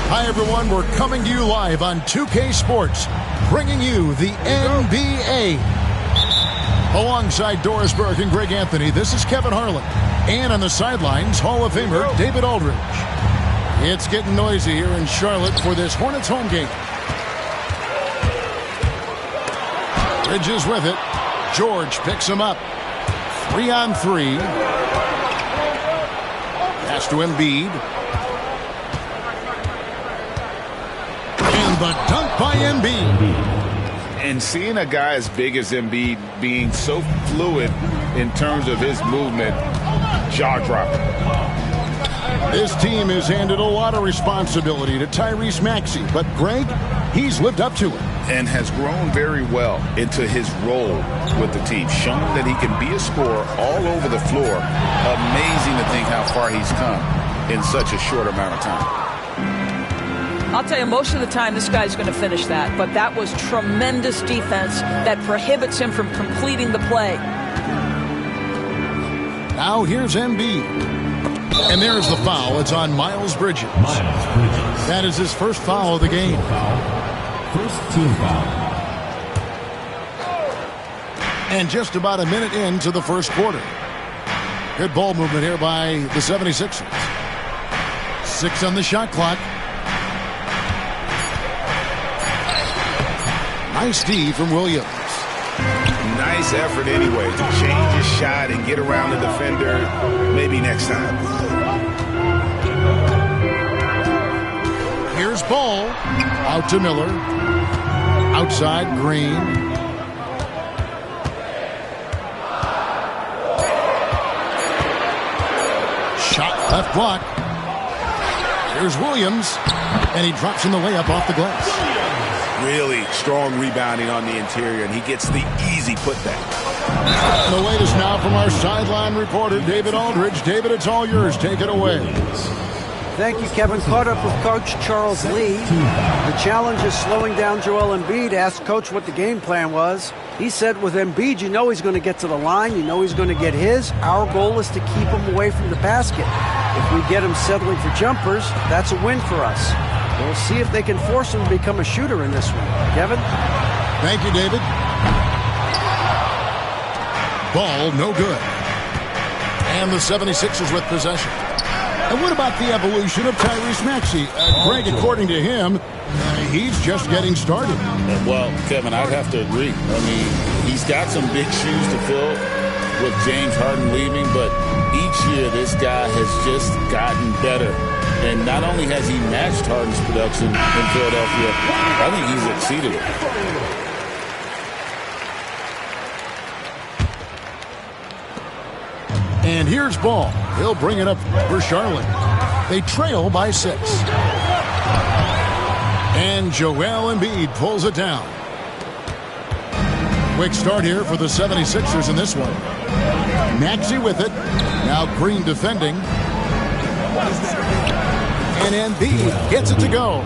Hi, everyone. We're coming to you live on 2K Sports, bringing you the NBA. Alongside Doris Burke and Greg Anthony, this is Kevin Harlan. And on the sidelines, Hall of Famer David Aldridge. It's getting noisy here in Charlotte for this Hornets home game. Bridges with it. George picks him up. 3-on-3. Pass to Embiid. And the dunk by Embiid. And seeing a guy as big as Embiid being so fluid in terms of his movement, jaw-dropping. This team has handed a lot of responsibility to Tyrese Maxey, but Greg, he's lived up to it. And has grown very well into his role with the team, showing that he can be a scorer all over the floor. Amazing to think how far he's come in such a short amount of time. I'll tell you, most of the time this guy's going to finish that, but that was tremendous defense that prohibits him from completing the play. Now here's Embiid. And there's the foul. It's on Miles Bridges. That is his first foul of the game. First team foul. And just about a minute into the first quarter. Good ball movement here by the 76ers. 6 on the shot clock. Nice D from Williams. Nice effort anyway to change his shot and get around the defender. Maybe next time. Here's Ball. Out to Miller. Outside, Green. Shot left block. Here's Williams. And he drops in the layup off the glass. Really strong rebounding on the interior, and he gets the easy putback. The latest now from our sideline reporter, David Aldridge. David, it's all yours. Take it away. Thank you, Kevin. Caught up with Coach Charles Lee. The challenge is slowing down Joel Embiid. Asked Coach what the game plan was. He said with Embiid, you know he's going to get to the line. You know he's going to get his. Our goal is to keep him away from the basket. If we get him settling for jumpers, that's a win for us. We'll see if they can force him to become a shooter in this one. Kevin? Thank you, David. Ball, no good. And the 76ers with possession. And what about the evolution of Tyrese Maxey? Greg, according to him, he's just getting started. Well, Kevin, I'd have to agree. I mean, he's got some big shoes to fill with James Harden leaving, but each year this guy has just gotten better. And not only has he matched Harden's production in Philadelphia, I think he's exceeded it. And here's Ball. He'll bring it up for Charlotte. They trail by 6. And Joel Embiid pulls it down. Quick start here for the 76ers in this one. Maxey with it. Now Green defending. And Embiid gets it to go.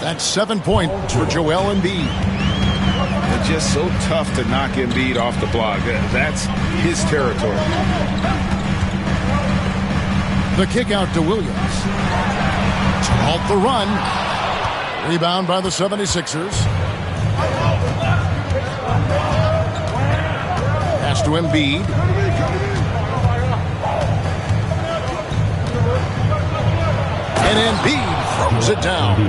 That's 7 points for Joel Embiid. It's just so tough to knock Embiid off the block. That's his territory. The kick out to Williams. To halt the run. Rebound by the 76ers. Pass to Embiid. And Embiid throws it down.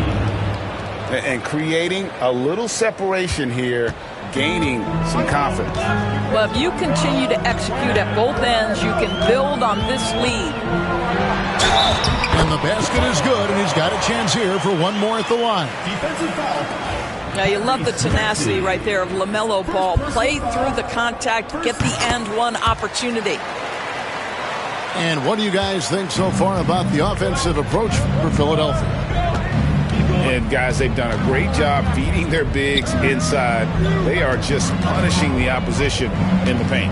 And creating a little separation here, gaining some confidence. Well, if you continue to execute at both ends, you can build on this lead. And the basket is good, and he's got a chance here for one more at the line. Defensive foul. Now, you love the tenacity right there of LaMelo Ball. Play through the contact, get the and one opportunity. And what do you guys think so far about the offensive approach for Philadelphia? And, guys, they've done a great job feeding their bigs inside. They are just punishing the opposition in the paint.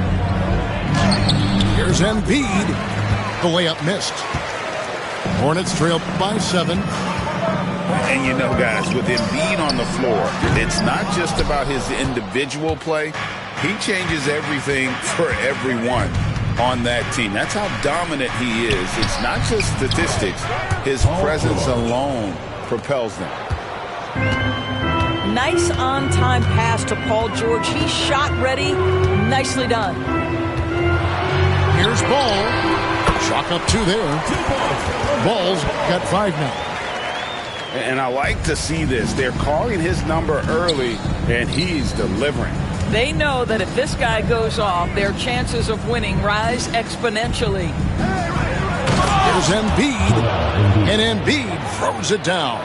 Here's Embiid. The layup missed. Hornets trail by 7. And, you know, guys, with Embiid on the floor, it's not just about his individual play. He changes everything for everyone. on that team. That's how dominant he is. It's not just statistics. His presence alone propels them. Nice on-time pass to Paul George. He's shot ready. Nicely done. Here's Ball. Chalk up 2 there. Ball's got 5 now. And I like to see this. They're calling his number early, and he's delivering. They know that if this guy goes off, their chances of winning rise exponentially. Here's Embiid, and Embiid throws it down.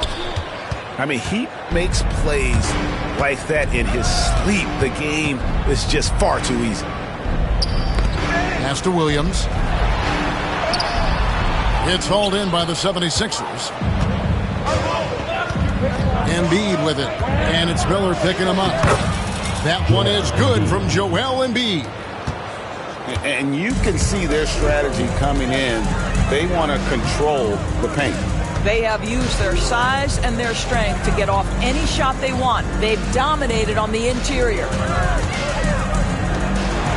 I mean, he makes plays like that in his sleep. The game is just far too easy. Pass to Williams. It's hauled in by the 76ers. Embiid with it, and it's Miller picking him up. That one is good from Joel Embiid. And you can see their strategy coming in. They want to control the paint. They have used their size and their strength to get off any shot they want. They've dominated on the interior.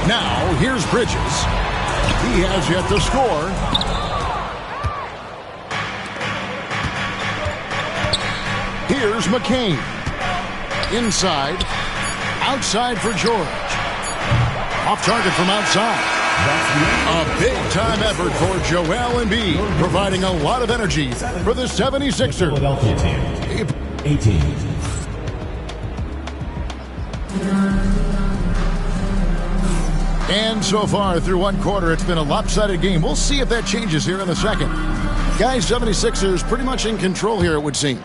Now, here's Bridges. He has yet to score. Here's McCain. Inside. Outside for George. Off target from outside. A big-time effort for Joel Embiid, providing a lot of energy for the 76ers. Philadelphia team. 18. And so far, through 1 quarter, it's been a lopsided game. We'll see if that changes here in the second. Guys, 76ers pretty much in control here, it would seem.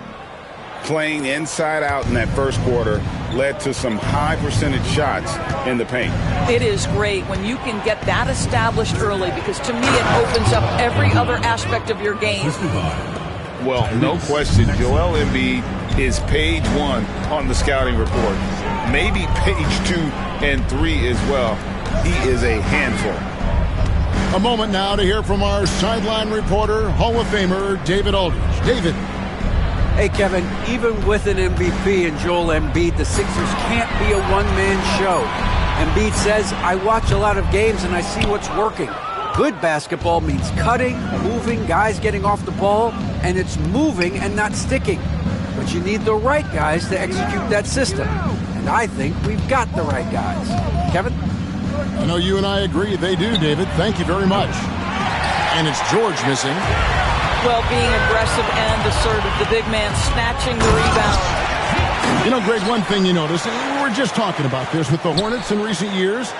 Playing inside out in that first quarter led to some high percentage shots in the paint. It is great when you can get that established early, because to me it opens up every other aspect of your game. Well, no question, Joel Embiid is page 1 on the scouting report. Maybe page 2 and 3 as well. He is a handful. A moment now to hear from our sideline reporter, Hall of Famer David Aldridge. David. Hey, Kevin, even with an MVP and Joel Embiid, the Sixers can't be a one-man show. Embiid says, I watch a lot of games and I see what's working. Good basketball means cutting, moving, guys getting off the ball, and it's moving and not sticking. But you need the right guys to execute that system. And I think we've got the right guys. Kevin? I know you and I agree they do, David. Thank you very much. And it's George missing. Well, being aggressive and assertive, the big man snatching the rebound. You know, Greg, one thing you notice, we were just talking about this with the Hornets in recent years,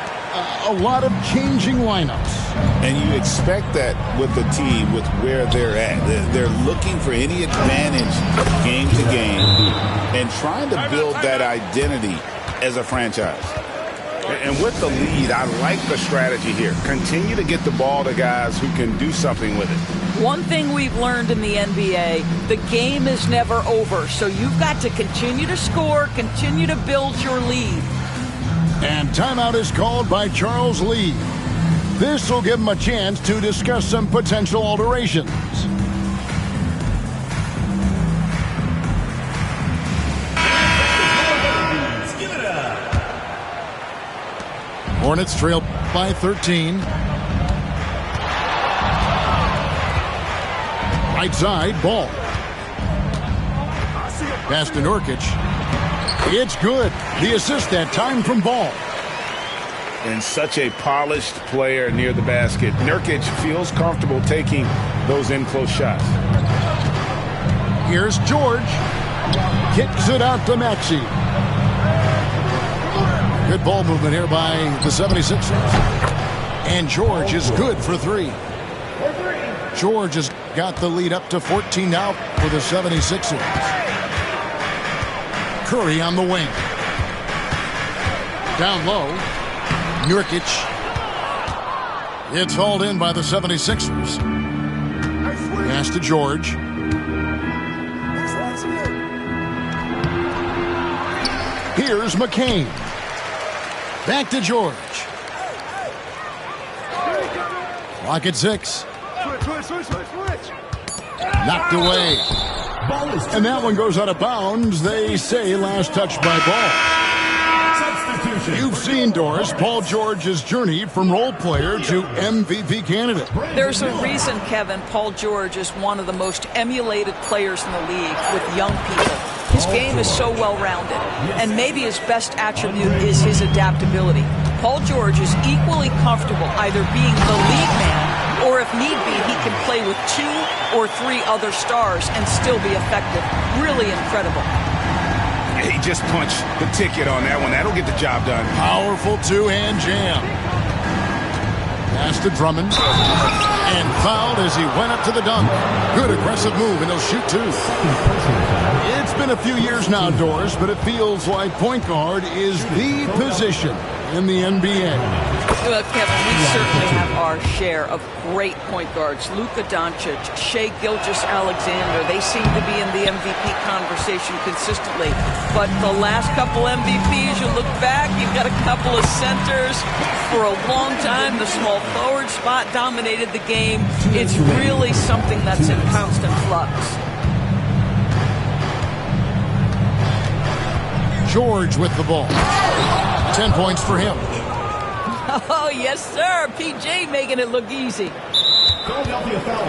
a lot of changing lineups. And you expect that with the team, with where they're at. They're looking for any advantage game to game and trying to build that identity as a franchise. And with the lead, I like the strategy here. Continue to get the ball to guys who can do something with it. One thing we've learned in the NBA, the game is never over. So you've got to continue to score, continue to build your lead. And timeout is called by Charles Lee. This will give him a chance to discuss some potential alterations. Hornets trail by 13. Right side, Ball. Pass to Nurkic. It's good. The assist that time from Ball. And such a polished player near the basket. Nurkic feels comfortable taking those in-close shots. Here's George. Kicks it out to Maxey. Good ball movement here by the 76ers. And George is good for 3. George has got the lead up to 14 now for the 76ers. Curry on the wing. Down low. Nurkic. It's hauled in by the 76ers. Pass to George. Here's McCain. Back to George. Clock at 6. Knocked away. And that one goes out of bounds. They say last touch by Ball. You've seen, Doris, Paul George's journey from role player to MVP candidate. There's a reason, Kevin, Paul George is one of the most emulated players in the league with young people. His game is so well-rounded, and maybe his best attribute is his adaptability. Paul George is equally comfortable either being the lead man, or if need be, he can play with 2 or 3 other stars and still be effective. Really incredible. He just punched the ticket on that one. That'll get the job done. Powerful two-hand jam. Pass to Drummond. And fouled as he went up to the dunk. Good aggressive move, and he'll shoot 2. It's been a few years now, Doris, but it feels like point guard is the position in the NBA. Well, Kevin, we certainly have our share of great point guards. Luka Doncic, Shai Gilgeous-Alexander, they seem to be in the MVP conversation consistently. But the last couple MVPs, you look back, you've got a couple of centers. For a long time, the small forward spot dominated the game. It's really something that's in constant flux. George with the ball. 10 points for him. Oh, yes, sir. PJ making it look easy.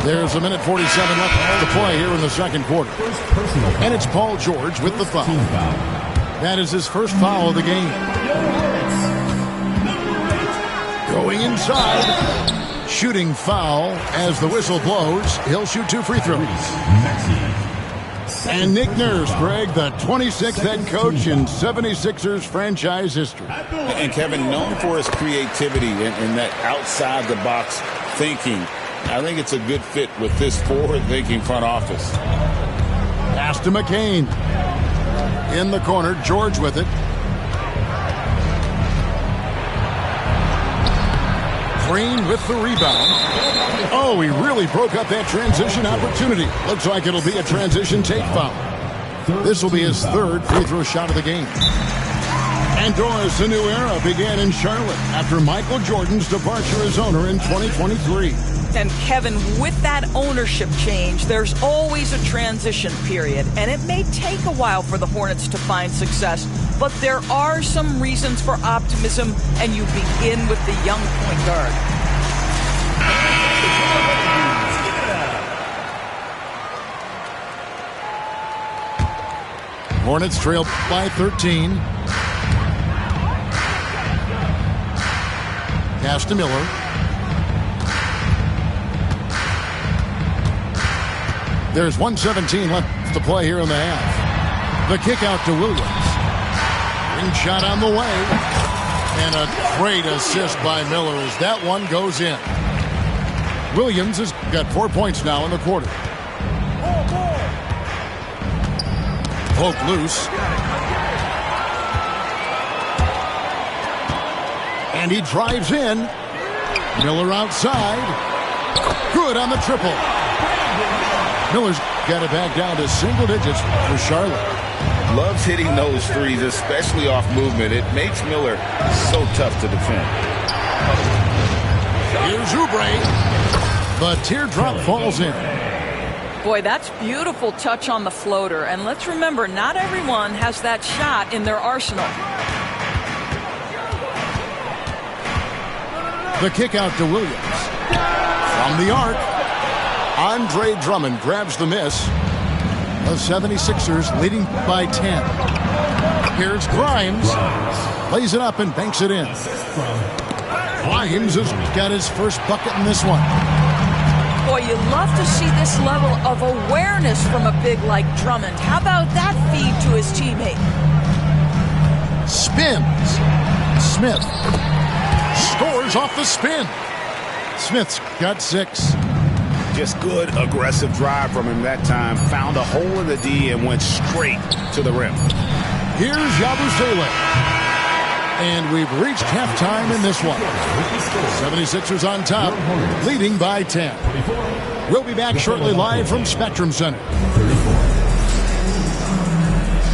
There's a minute 47 left to play here in the second quarter. And it's Paul George with the foul. That is his first foul of the game. Going inside. Shooting foul as the whistle blows. He'll shoot 2 free throws. And Nick Nurse, Greg, the 26th head coach in 76ers franchise history. And Kevin, known for his creativity and that outside-the-box thinking, I think it's a good fit with this forward-thinking front office. Pass to McCain. In the corner, George with it. Green with the rebound. Oh, he really broke up that transition opportunity. Looks like it'll be a transition take foul. This will be his 3rd free throw shot of the game. And Doris, a new era began in Charlotte after Michael Jordan's departure as owner in 2023. And Kevin, with that ownership change, there's always a transition period, and it may take a while for the Hornets to find success, but there are some reasons for optimism, and you begin with the young point guard. Hornets trail by 13. Pass to Miller. There's 1:17 left to play here in the half. The kick out to Williams. Ring shot on the way. And a great assist by Miller as that one goes in. Williams has got 4 points now in the quarter. Poke loose. And he drives in. Miller outside. Good on the triple. Miller's got it back down to single digits for Charlotte. Loves hitting those threes, especially off movement. It makes Miller so tough to defend. Here's Oubre. The teardrop falls in. Boy, that's beautiful touch on the floater. And let's remember, not everyone has that shot in their arsenal. The kick out to Williams. From the arc, Andre Drummond grabs the miss. The 76ers leading by 10. Here's Grimes. Lays it up and banks it in. Grimes has got his first bucket in this one. Boy, you love to see this level of awareness from a big like Drummond. How about that feed to his teammate? Spins. Smith scores off the spin. Smith's got 6. Just good aggressive drive from him that time. Found a hole in the D and went straight to the rim. Here's Yabusele. And we've reached halftime in this one. 76ers on top, leading by 10. We'll be back shortly live from Spectrum Center.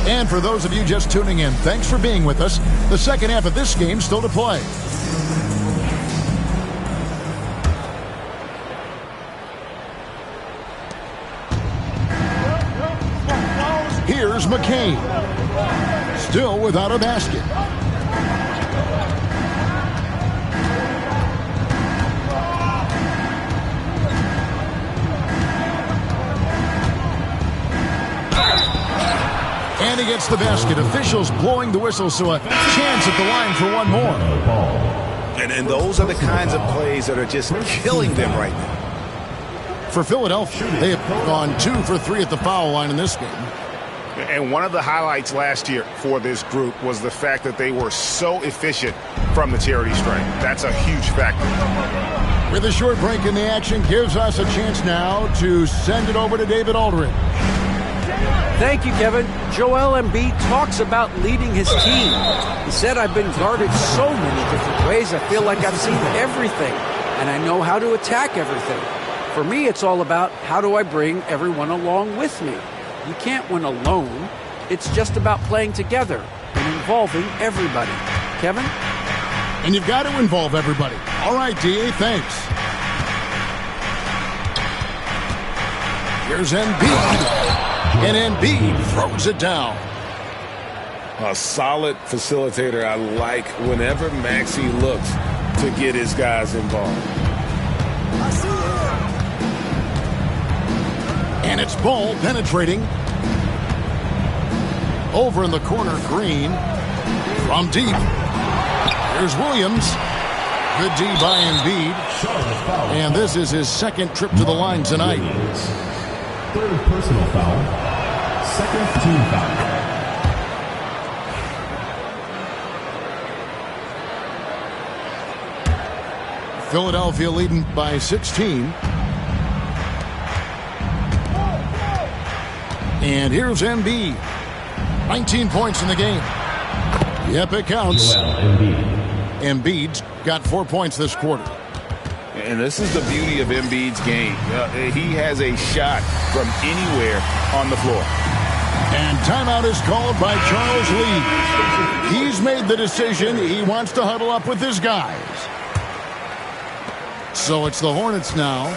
And for those of you just tuning in, thanks for being with us. The second half of this game still to play. Here's McCain. Still without a basket. And he gets the basket. Officials blowing the whistle, so a chance at the line for one more. And those are the kinds of plays that are just killing them right now. For Philadelphia, they have gone 2 for 3 at the foul line in this game. And one of the highlights last year for this group was the fact that they were so efficient from the charity stripe. That's a huge factor. With a short break in the action, gives us a chance now to send it over to David Aldridge. Thank you, Kevin. Joel Embiid talks about leading his team. He said, I've been guarded so many different ways. I feel like I've seen everything, and I know how to attack everything. For me, it's all about how do I bring everyone along with me. You can't win alone. It's just about playing together and involving everybody. Kevin? And you've got to involve everybody. All right, D.A., thanks. Here's Embiid. And Embiid throws it down. A solid facilitator. I like whenever Maxey looks to get his guys involved. And it's Ball penetrating. Over in the corner, Green. From deep. Here's Williams. Good D by Embiid. And this is his second trip to the line tonight. Third personal foul. Second team foul. Philadelphia leading by 16. And here's Embiid. 19 points in the game. Yep, it counts. Embiid's got 4 points this quarter. And this is the beauty of Embiid's game. He has a shot from anywhere on the floor. And timeout is called by Charles Lee. He's made the decision. He wants to huddle up with his guys. So it's the Hornets now.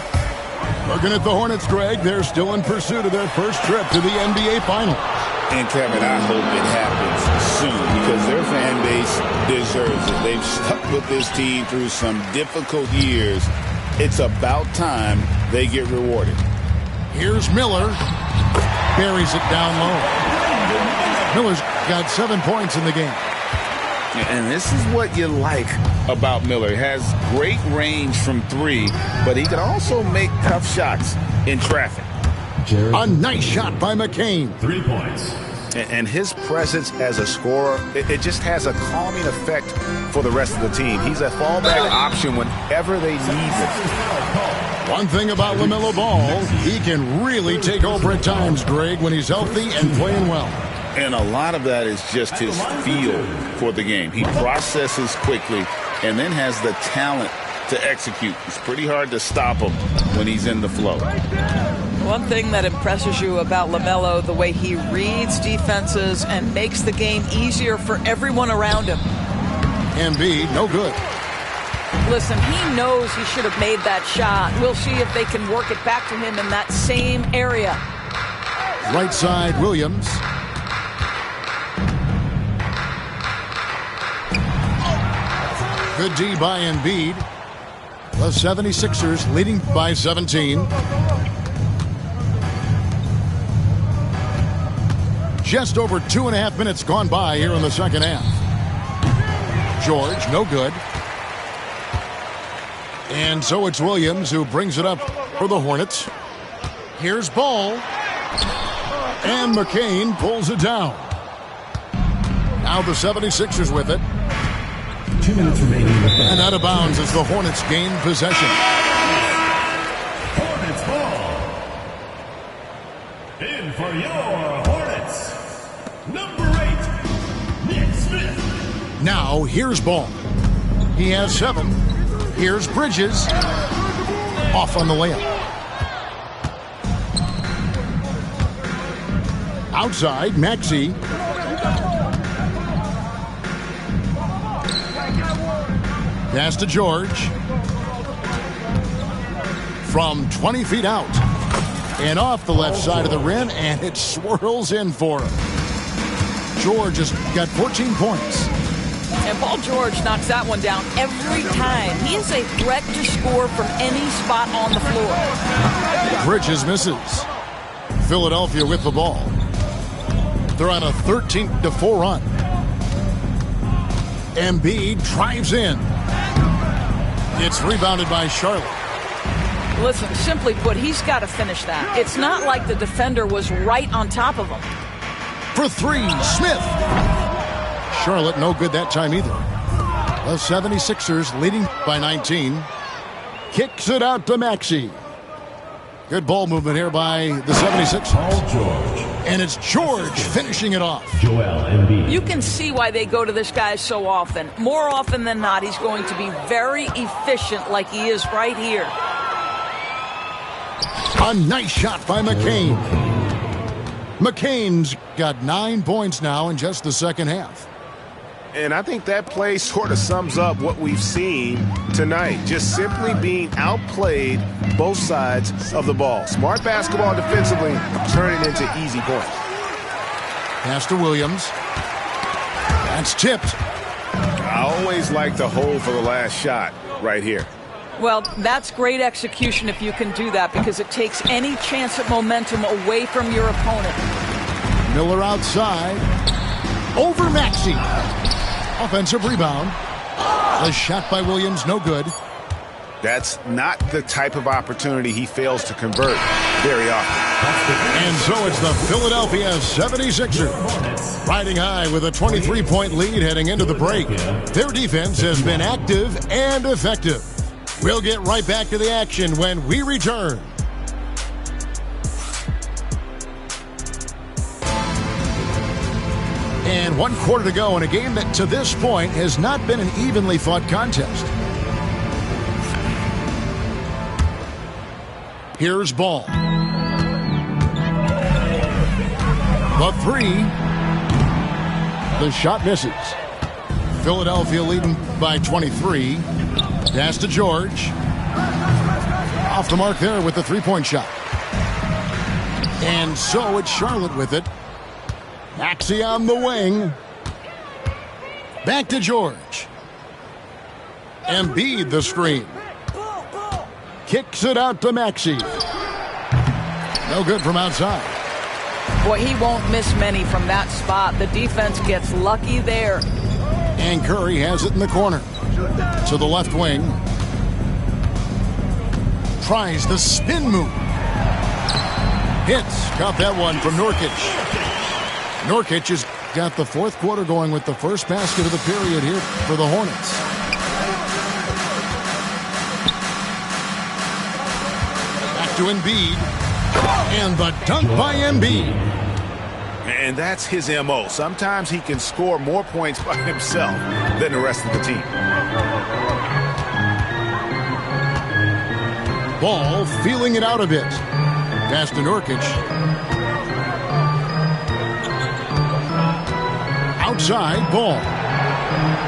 Looking at the Hornets, Greg, they're still in pursuit of their first trip to the NBA Finals. And, Kevin, I hope it happens soon because their fan base deserves it. They've stuck with this team through some difficult years. It's about time they get rewarded. Here's Miller. Buries it down low. Miller's got 7 points in the game. And this is what you like about Miller. He has great range from 3, but he can also make tough shots in traffic. A nice shot by McCain. 3 points. And his presence as a scorer, it just has a calming effect for the rest of the team. He's a fallback option whenever they need him. One thing about LaMelo Ball, he can really take over at times, Greg, when he's healthy and playing well. And a lot of that is just his feel for the game. He processes quickly and then has the talent to execute. It's pretty hard to stop him when he's in the flow. One thing that impresses you about LaMelo, the way he reads defenses and makes the game easier for everyone around him. Embiid, no good. Listen, he knows he should have made that shot. We'll see if they can work it back to him in that same area. Right side, Williams. Good D by Embiid. The 76ers leading by 17. Just over 2.5 minutes gone by here in the second half. George, no good. And so it's Williams who brings it up for the Hornets. Here's Ball. And McCain pulls it down. Now the 76ers with it. 2 minutes remaining. And out of bounds as the Hornets gain possession. Hornets ball. In for your Hornets. Number 8, Nick Smith. Now here's Ball. He has 7. Here's Bridges. Off on the layup. Outside, Maxey. Pass to George. From 20 feet out. And off the left side of the rim, and it swirls in for him. George has got 14 points. And Paul George knocks that one down every time. He is a threat to score from any spot on the floor. Bridges misses. Philadelphia with the ball. They're on a 13-4 run. Embiid drives in. It's rebounded by Charlotte. Listen, simply put, he's got to finish that. It's not like the defender was right on top of him. For three, Smith. Charlotte no good that time either. The 76ers leading by 19. Kicks it out to Maxey. Good ball movement here by the 76ers. Paul George. And it's George finishing it off. Joel Embiid. You can see why they go to this guy so often. More often than not, he's going to be very efficient like he is right here. A nice shot by McCain. McCain's got 9 points now in just the second half. And I think that play sort of sums up what we've seen tonight. Just simply being outplayed both sides of the ball. Smart basketball defensively, turning into easy points. Pass to Williams. That's tipped. I always like to hold for the last shot right here. Well, that's great execution if you can do that, because it takes any chance at momentum away from your opponent. Miller outside. Over Maxey. Offensive rebound. The shot by Williams, no good. That's not the type of opportunity he fails to convert very often. And so it's the Philadelphia 76ers riding high with a 23-point lead heading into the break. Their defense has been active and effective. We'll get right back to the action when we return. And 1 quarter to go in a game that to this point has not been an evenly fought contest. Here's Ball. The three. The shot misses. Philadelphia leading by 23. Pass to George. Off the mark there with the three-point shot. And so it's Charlotte with it. Maxey on the wing. Back to George. Embiid the screen. Kicks it out to Maxey. No good from outside. Boy, he won't miss many from that spot. The defense gets lucky there. And Curry has it in the corner. To the left wing. Tries the spin move. Hits. Got that one from Nurkic. Nurkic has got the fourth quarter going with the first basket of the period here for the Hornets. Back to Embiid. And the dunk by Embiid. And that's his MO. Sometimes he can score more points by himself than the rest of the team. Ball feeling it out a bit. Pass to Nurkic. Outside, Ball.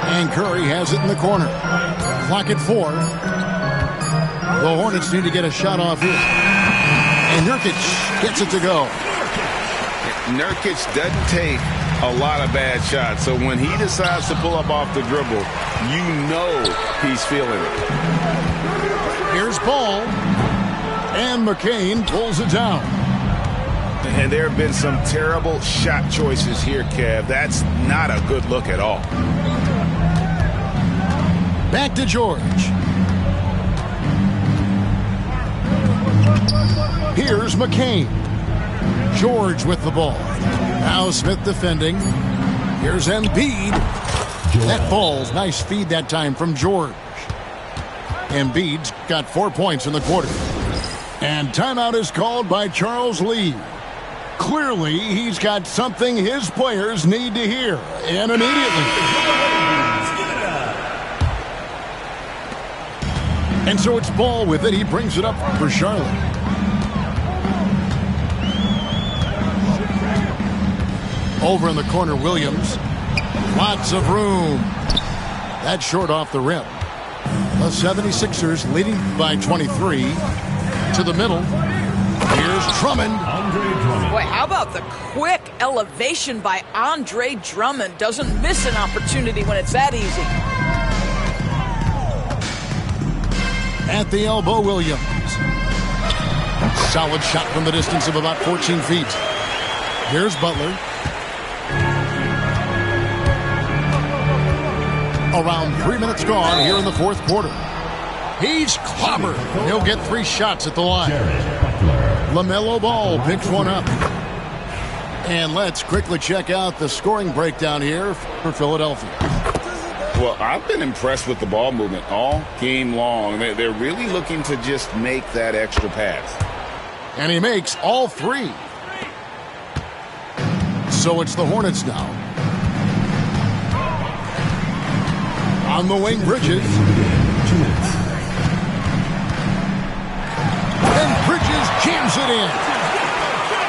And Curry has it in the corner. Clock at 4. The Hornets need to get a shot off here. And Nurkic gets it to go. Nurkic doesn't take a lot of bad shots, so when he decides to pull up off the dribble, you know he's feeling it. Here's Ball. And McCain pulls it down. And there have been some terrible shot choices here, Kev. That's not a good look at all. Back to George. Here's McCain. George with the ball. Now Smith defending. Here's Embiid. That falls. Nice feed that time from George. Embiid's got 4 points in the quarter. And timeout is called by Charles Lee. Clearly, he's got something his players need to hear, and immediately. And so it's Ball with it. He brings it up for Charlotte. Over in the corner, Williams. Lots of room. That's short off the rim. The 76ers leading by 23. To the middle. Here's Drummond. Boy, how about the quick elevation by Andre Drummond? Doesn't miss an opportunity when it's that easy. At the elbow, Williams. Solid shot from the distance of about 14 feet. Here's Butler. Around 3 minutes gone here in the fourth quarter. He's clobbered. He'll get 3 shots at the line. LaMelo Ball picks one up. And let's quickly check out the scoring breakdown here for Philadelphia. Well, I've been impressed with the ball movement all game long. They're really looking to just make that extra pass. And he makes all 3. So it's the Hornets now. On the wing, Bridges. And Bridges jams it in.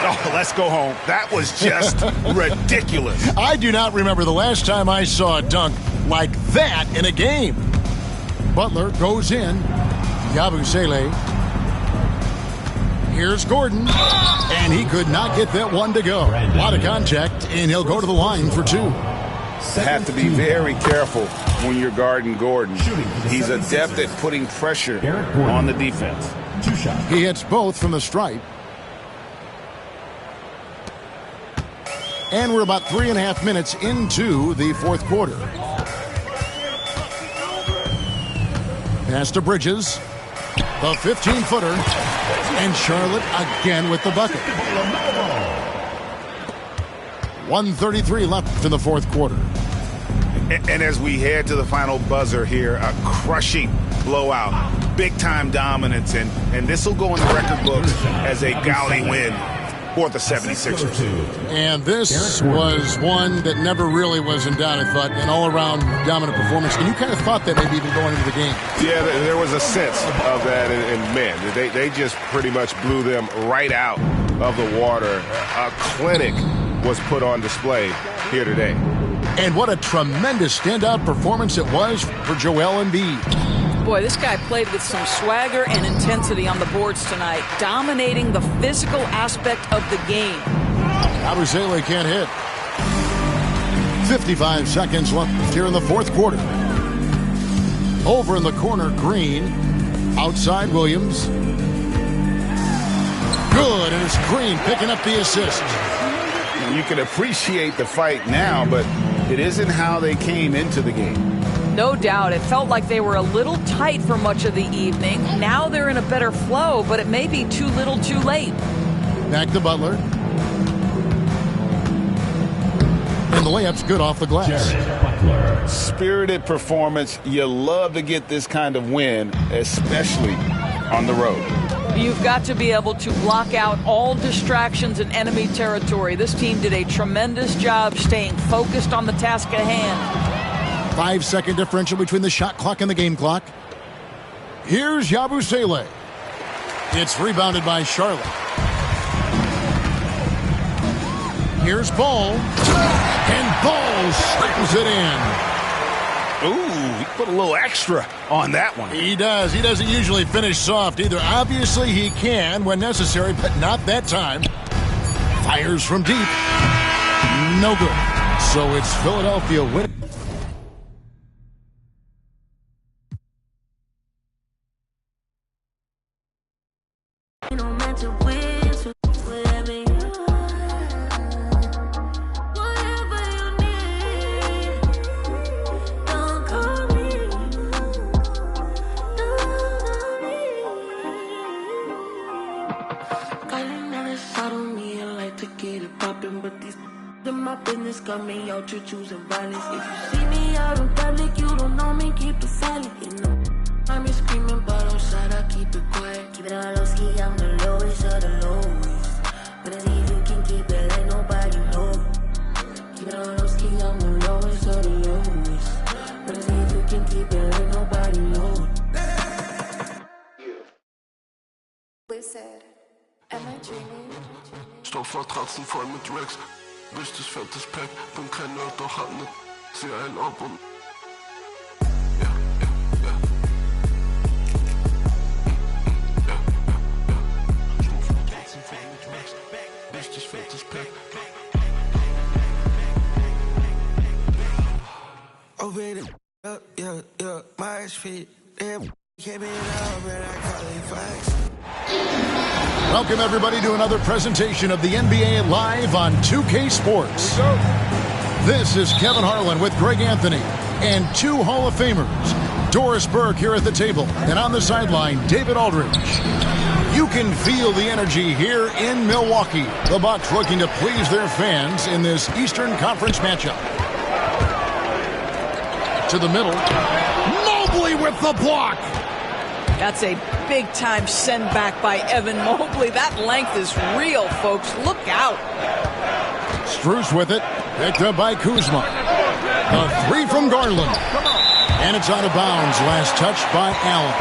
Oh, let's go home. That was just ridiculous. I do not remember the last time I saw a dunk like that in a game. Butler goes in. Yabusele. Here's Gordon. And he could not get that one to go. A lot of contact, and he'll go to the line for 2. Have to be very careful when you're guarding Gordon. He's adept at putting pressure on the defense. He hits both from the stripe. And we're about 3.5 minutes into the fourth quarter. Pass to Bridges. The 15-footer. And Charlotte again with the bucket. 1:33 left in the fourth quarter. And as we head to the final buzzer here, a crushing blowout, big-time dominance, and this will go in the record books as a gaudy win for the 76ers. And this was one that never really was in doubt, I thought, an all-around dominant performance. And you kind of thought that maybe even going into the game. Yeah, there was a sense of that, and man, they just pretty much blew them right out of the water. A clinic was put on display here today. And what a tremendous standout performance it was for Joel Embiid. Boy, this guy played with some swagger and intensity on the boards tonight, dominating the physical aspect of the game. Yabusele can't hit. 55 seconds left here in the fourth quarter. Over in the corner, Green. Outside, Williams. Good, and it's Green picking up the assist. You can appreciate the fight now, but it isn't how they came into the game. No doubt. It felt like they were a little tight for much of the evening. Now they're in a better flow, but it may be too little too late. Back to Butler. And the layup's good off the glass. Spirited performance. You love to get this kind of win, especially on the road. You've got to be able to block out all distractions in enemy territory. This team did a tremendous job staying focused on the task at hand. 5-second differential between the shot clock and the game clock. Here's Yabusele. It's rebounded by Charlotte. Here's Ball. And Ball slams it in. Ooh, he put a little extra on that one. He does. He doesn't usually finish soft either. Obviously, he can when necessary, but not that time. Fires from deep. No good. So it's Philadelphia winning. Got me out to choosing violence. If you see me out in public, you don't know me, keep the silent. You know, I'm just screaming, but outside I keep it quiet. Keep it on low ski, I'm the lowest of the lowest. But as if you can keep it like nobody knows. Keep it on low ski, I'm the lowest of the lowest. But as if you can keep it like nobody knows. Wizard, am I dreaming? Stoffmatratzen voll mit Rex. Richtig fettes Pack, bin kein Nerd, doch hab ne Seh einen ab und Richtig fettes Pack. Oh baby, yeah, my feet, damn, came in out, man, I call it facts. Welcome, everybody, to another presentation of the NBA Live on 2K Sports. This is Kevin Harlan with Greg Anthony and two Hall of Famers, Doris Burke here at the table, and on the sideline, David Aldridge. You can feel the energy here in Milwaukee. The Bucks looking to please their fans in this Eastern Conference matchup. To the middle. Mobley with the block. That's a big-time send back by Evan Mobley. That length is real, folks. Look out. Strus with it. Picked up by Kuzma. The three from Garland. And it's out of bounds. Last touch by Allen.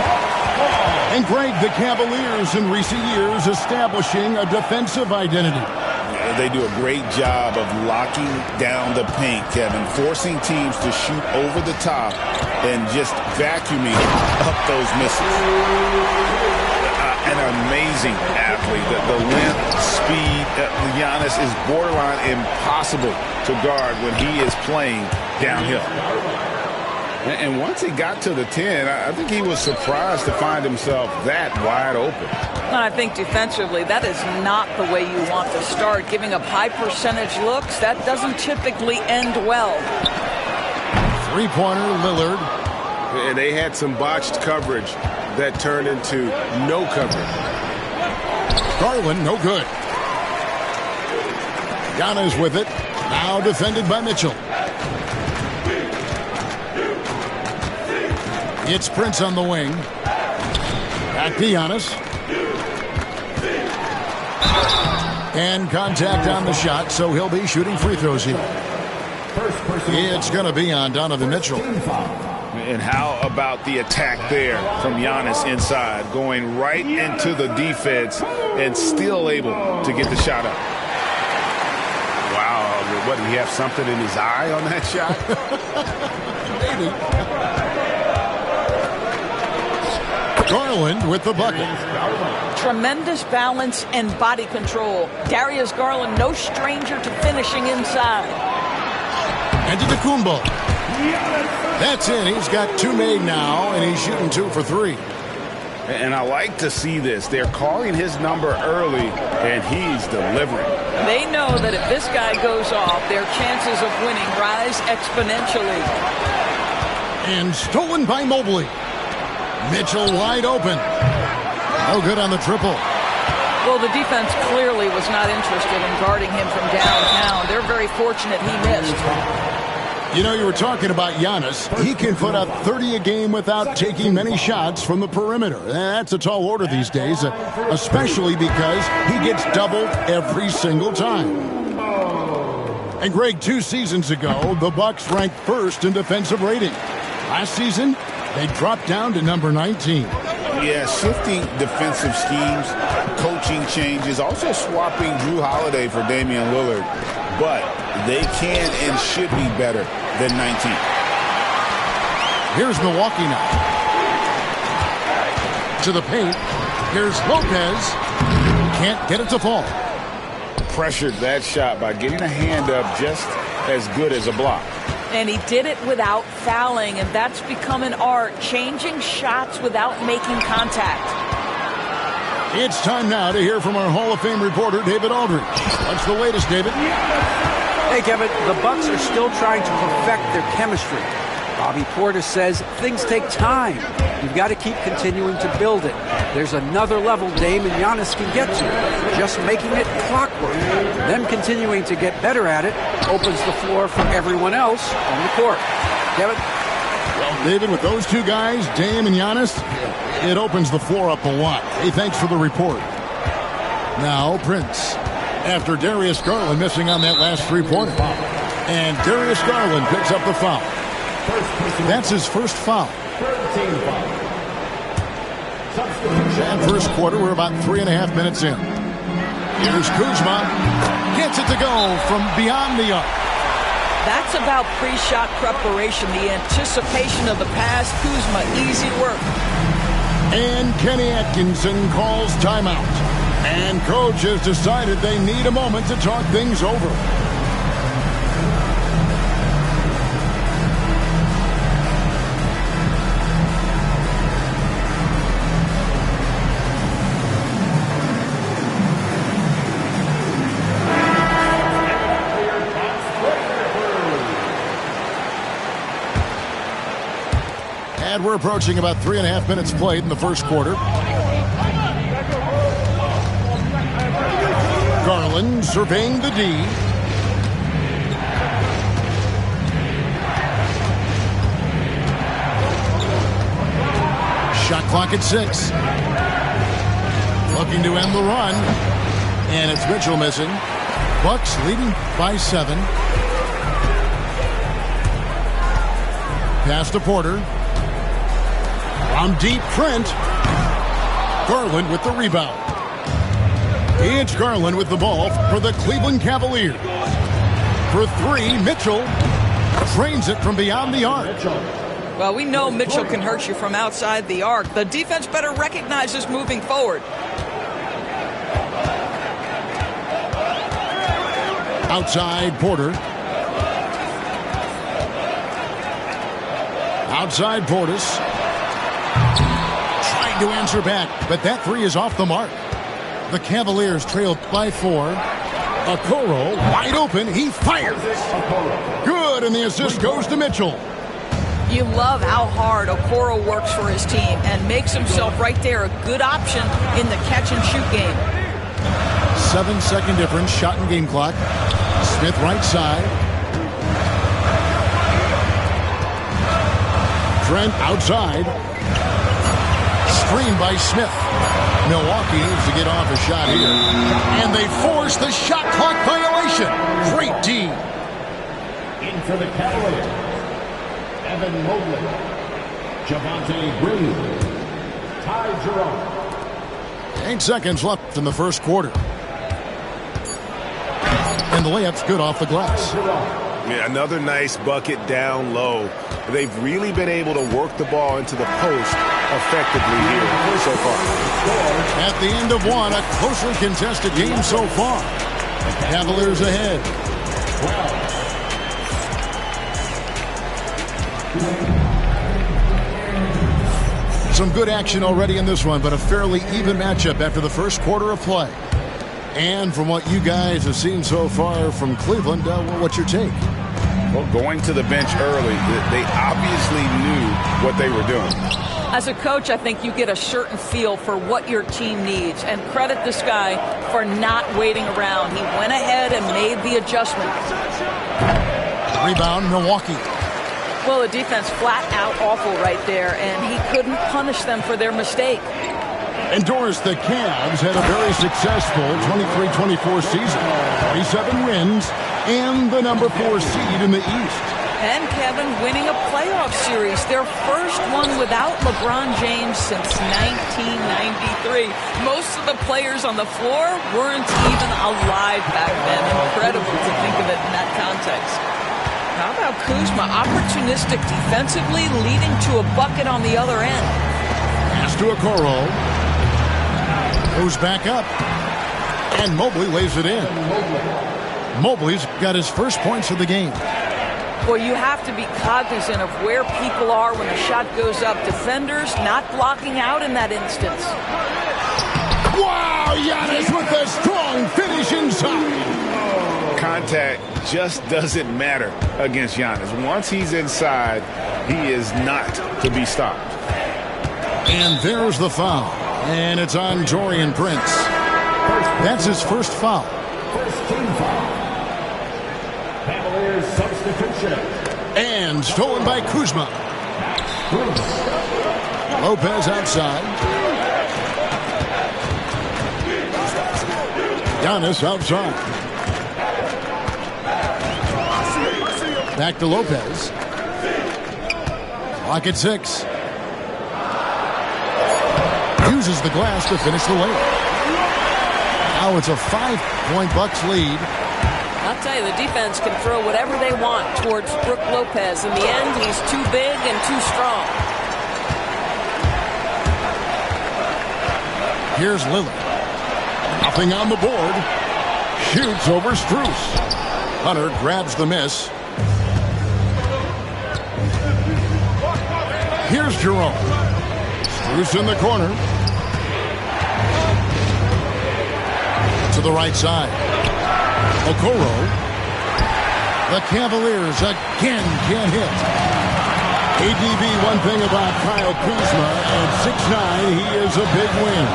And Greg, the Cavaliers in recent years establishing a defensive identity. They do a great job of locking down the paint, Kevin, forcing teams to shoot over the top and just vacuuming up those misses. An amazing athlete. The length, speed, Giannis is borderline impossible to guard when he is playing downhill. And once he got to the 10, I think he was surprised to find himself that wide open. And I think defensively, that is not the way you want to start. Giving up high percentage looks, that doesn't typically end well. Three-pointer, Lillard. And they had some botched coverage that turned into no coverage. Garland, no good. Giannis with it. Now defended by Mitchell. It's Prince on the wing. Back to Giannis. And contact on the shot, so he'll be shooting free throws here. It's going to be on Donovan Mitchell. And how about the attack there from Giannis inside, going right into the defense and still able to get the shot up. Wow, what, did he have something in his eye on that shot? Maybe. Garland with the bucket. Tremendous balance and body control. Darius Garland, no stranger to finishing inside. And to Kumbo. That's in. He's got two made now, and he's shooting 2 for 3. And I like to see this. They're calling his number early, and he's delivering. They know that if this guy goes off, their chances of winning rise exponentially. And stolen by Mobley. Mitchell wide open. No good on the triple. Well, the defense clearly was not interested in guarding him from downtown. They're very fortunate he missed. You know, you were talking about Giannis. He can put up 30 a game without taking many shots from the perimeter. That's a tall order these days, especially because he gets doubled every single time. And Greg, 2 seasons ago, the Bucks ranked first in defensive rating. Last season, they dropped down to number 19. Yeah, shifting defensive schemes, coaching changes, also swapping Drew Holiday for Damian Lillard. But they can and should be better than 19. Here's Milwaukee now. To the paint. Here's Lopez. Can't get it to fall. Pressured that shot by getting a hand up just as good as a block. And he did it without fouling, and that's become an art, changing shots without making contact. It's time now to hear from our Hall of Fame reporter, David Aldridge. What's the latest, David? Hey, Kevin, the Bucks are still trying to perfect their chemistry. Bobby Portis says things take time. You've got to keep continuing to build it. There's another level Dame and Giannis can get to. Just making it clockwork. Them continuing to get better at it opens the floor for everyone else on the court. Kevin? Well, David, with those two guys, Dame and Giannis, it opens the floor up a lot. Hey, thanks for the report. Now, Prince. After Darius Garland missing on that last three-pointer. And Darius Garland picks up the foul. That's his first foul. And first quarter, we're about 3.5 minutes in. Here's Kuzma. Gets it to go from beyond the arc. That's about pre-shot preparation, the anticipation of the pass. Kuzma, easy work. And Kenny Atkinson calls timeout. And coach has decided they need a moment to talk things over. we're approaching about 3.5 minutes played in the first quarter. Garland surveying the D. Shot clock at 6. Looking to end the run. And it's Mitchell missing. Bucks leading by 7. Pass to Porter. From deep, Trent. Garland with the rebound. It's Garland with the ball for the Cleveland Cavaliers. For 3, Mitchell trains it from beyond the arc. Well, we know Mitchell can hurt you from outside the arc. The defense better recognize this moving forward. Outside, Porter. Outside, Portis. Trying to answer back, but that 3 is off the mark. The Cavaliers trail by 4. Okoro wide open. He fires. Good, and the assist goes to Mitchell. You love how hard Okoro works for his team and makes himself right there a good option in the catch-and-shoot game. 7-second difference, shot and game clock. Smith right side. Trent outside. Screen by Smith. Milwaukee needs to get off a shot here. And they force the shot clock violation. Great D. In for the Cavaliers, Evan Mobley, Javonte Green, Ty Jerome. 8 seconds left in the first quarter. And the layup's good off the glass. Yeah, another nice bucket down low. They've really been able to work the ball into the post effectively here so far. At the end of one, a closely contested game so far. Cavaliers ahead. Some good action already in this one, but a fairly even matchup after the first quarter of play. And from what you guys have seen so far from Cleveland, what's your take? Well, going to the bench early, they obviously knew what they were doing. As a coach, I think you get a certain feel for what your team needs, and credit this guy for not waiting around. He went ahead and made the adjustment. Rebound, Milwaukee. Well, the defense flat out awful right there, and he couldn't punish them for their mistake. Endorse the Cavs had a very successful 23-24 season. 27 wins and the number 4 seed in the East. And Kevin winning a playoff series, their first one without LeBron James since 1993. Most of the players on the floor weren't even alive back then. Incredible to think of it in that context. How about Kuzma? Opportunistic defensively, leading to a bucket on the other end. Pass to Okoro. Goes back up. And Mobley lays it in. Mobley's got his first points of the game. Well, you have to be cognizant of where people are when the shot goes up. Defenders not blocking out in that instance. Wow, Giannis with a strong finish inside. Contact just doesn't matter against Giannis. Once he's inside, he is not to be stopped. And there's the foul. And it's on Taurean Prince. That's his first foul. First team foul. Cavaliers substitution. And stolen by Kuzma. Lopez outside. Giannis outside. Back to Lopez. Clock at 6. Uses the glass to finish the layup. Now it's a 5-point Bucks lead. I'll tell you, the defense can throw whatever they want towards Brook Lopez. In the end, he's too big and too strong. Here's Lillard. Nothing on the board. Shoots over Strus. Hunter grabs the miss. Here's Jerome. Strus in the corner. To the right side. Okoro. The Cavaliers again can't hit. ADB, one thing about Kyle Kuzma, at 6'9", he is a big win.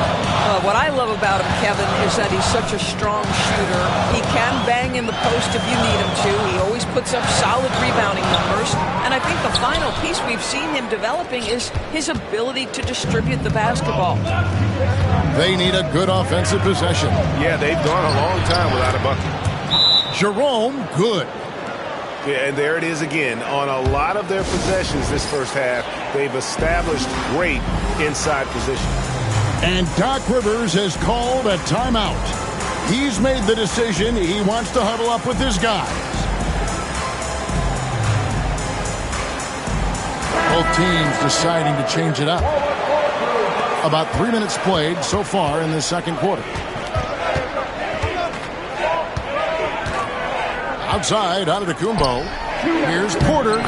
What I love about him, Kevin, is that he's such a strong shooter. He can bang in the post if you need him to. He always puts up solid rebounding numbers. And I think the final piece we've seen him developing is his ability to distribute the basketball. They need a good offensive possession. Yeah, they've gone a long time without a bucket. Jerome, good. Yeah, and there it is again. On a lot of their possessions this first half, they've established great inside position. And Doc Rivers has called a timeout. He's made the decision. He wants to huddle up with his guys. Both teams deciding to change it up. About 3 minutes played so far in the second quarter. Outside, Antetokounmpo. Here's Porter.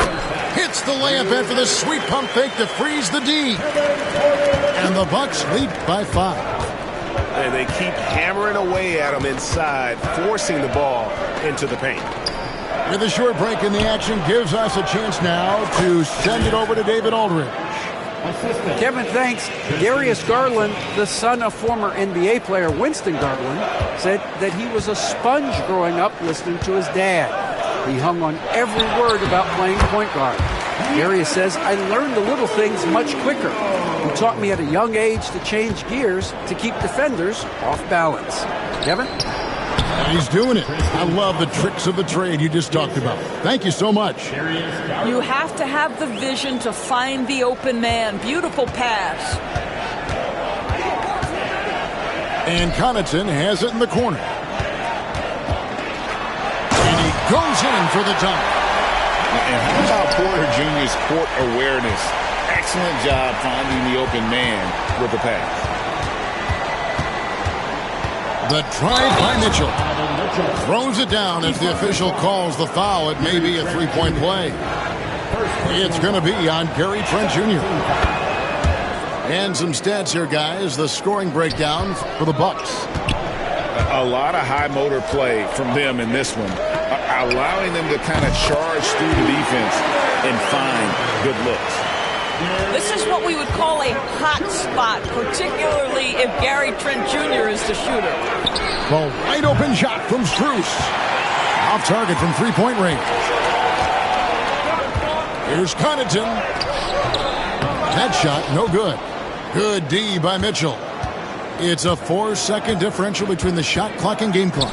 Hits the layup in for the sweep pump fake to freeze the D. And the Bucks lead by 5. And they keep hammering away at them inside, forcing the ball into the paint. With a short break in the action, gives us a chance now to send it over to David Aldridge. Kevin, thanks. Darius Garland, the son of former NBA player Winston Garland, said that he was a sponge growing up listening to his dad. He hung on every word about playing point guard. Darius says, I learned the little things much quicker. He taught me at a young age to change gears to keep defenders off balance. Kevin? And he's doing it. I love the tricks of the trade you just talked about. Thank you so much. You have to have the vision to find the open man. Beautiful pass. And Connaughton has it in the corner. And he goes in for the dunk. And how about Porter Jr.'s court awareness? Excellent job finding the open man with the pass. The drive by Mitchell. Throws it down as the official calls the foul. It may be a three-point play. It's going to be on Gary Trent Jr. And some stats here, guys. The scoring breakdown for the Bucks. A lot of high motor play from them in this one, allowing them to kind of charge through the defense and find good looks. This is what we would call a hot spot, particularly if Gary Trent Jr. is the shooter. The wide open shot from Strus. Off target from three-point range. Here's Connaughton. That shot, no good. Good D by Mitchell. It's a 4-second differential between the shot clock and game clock.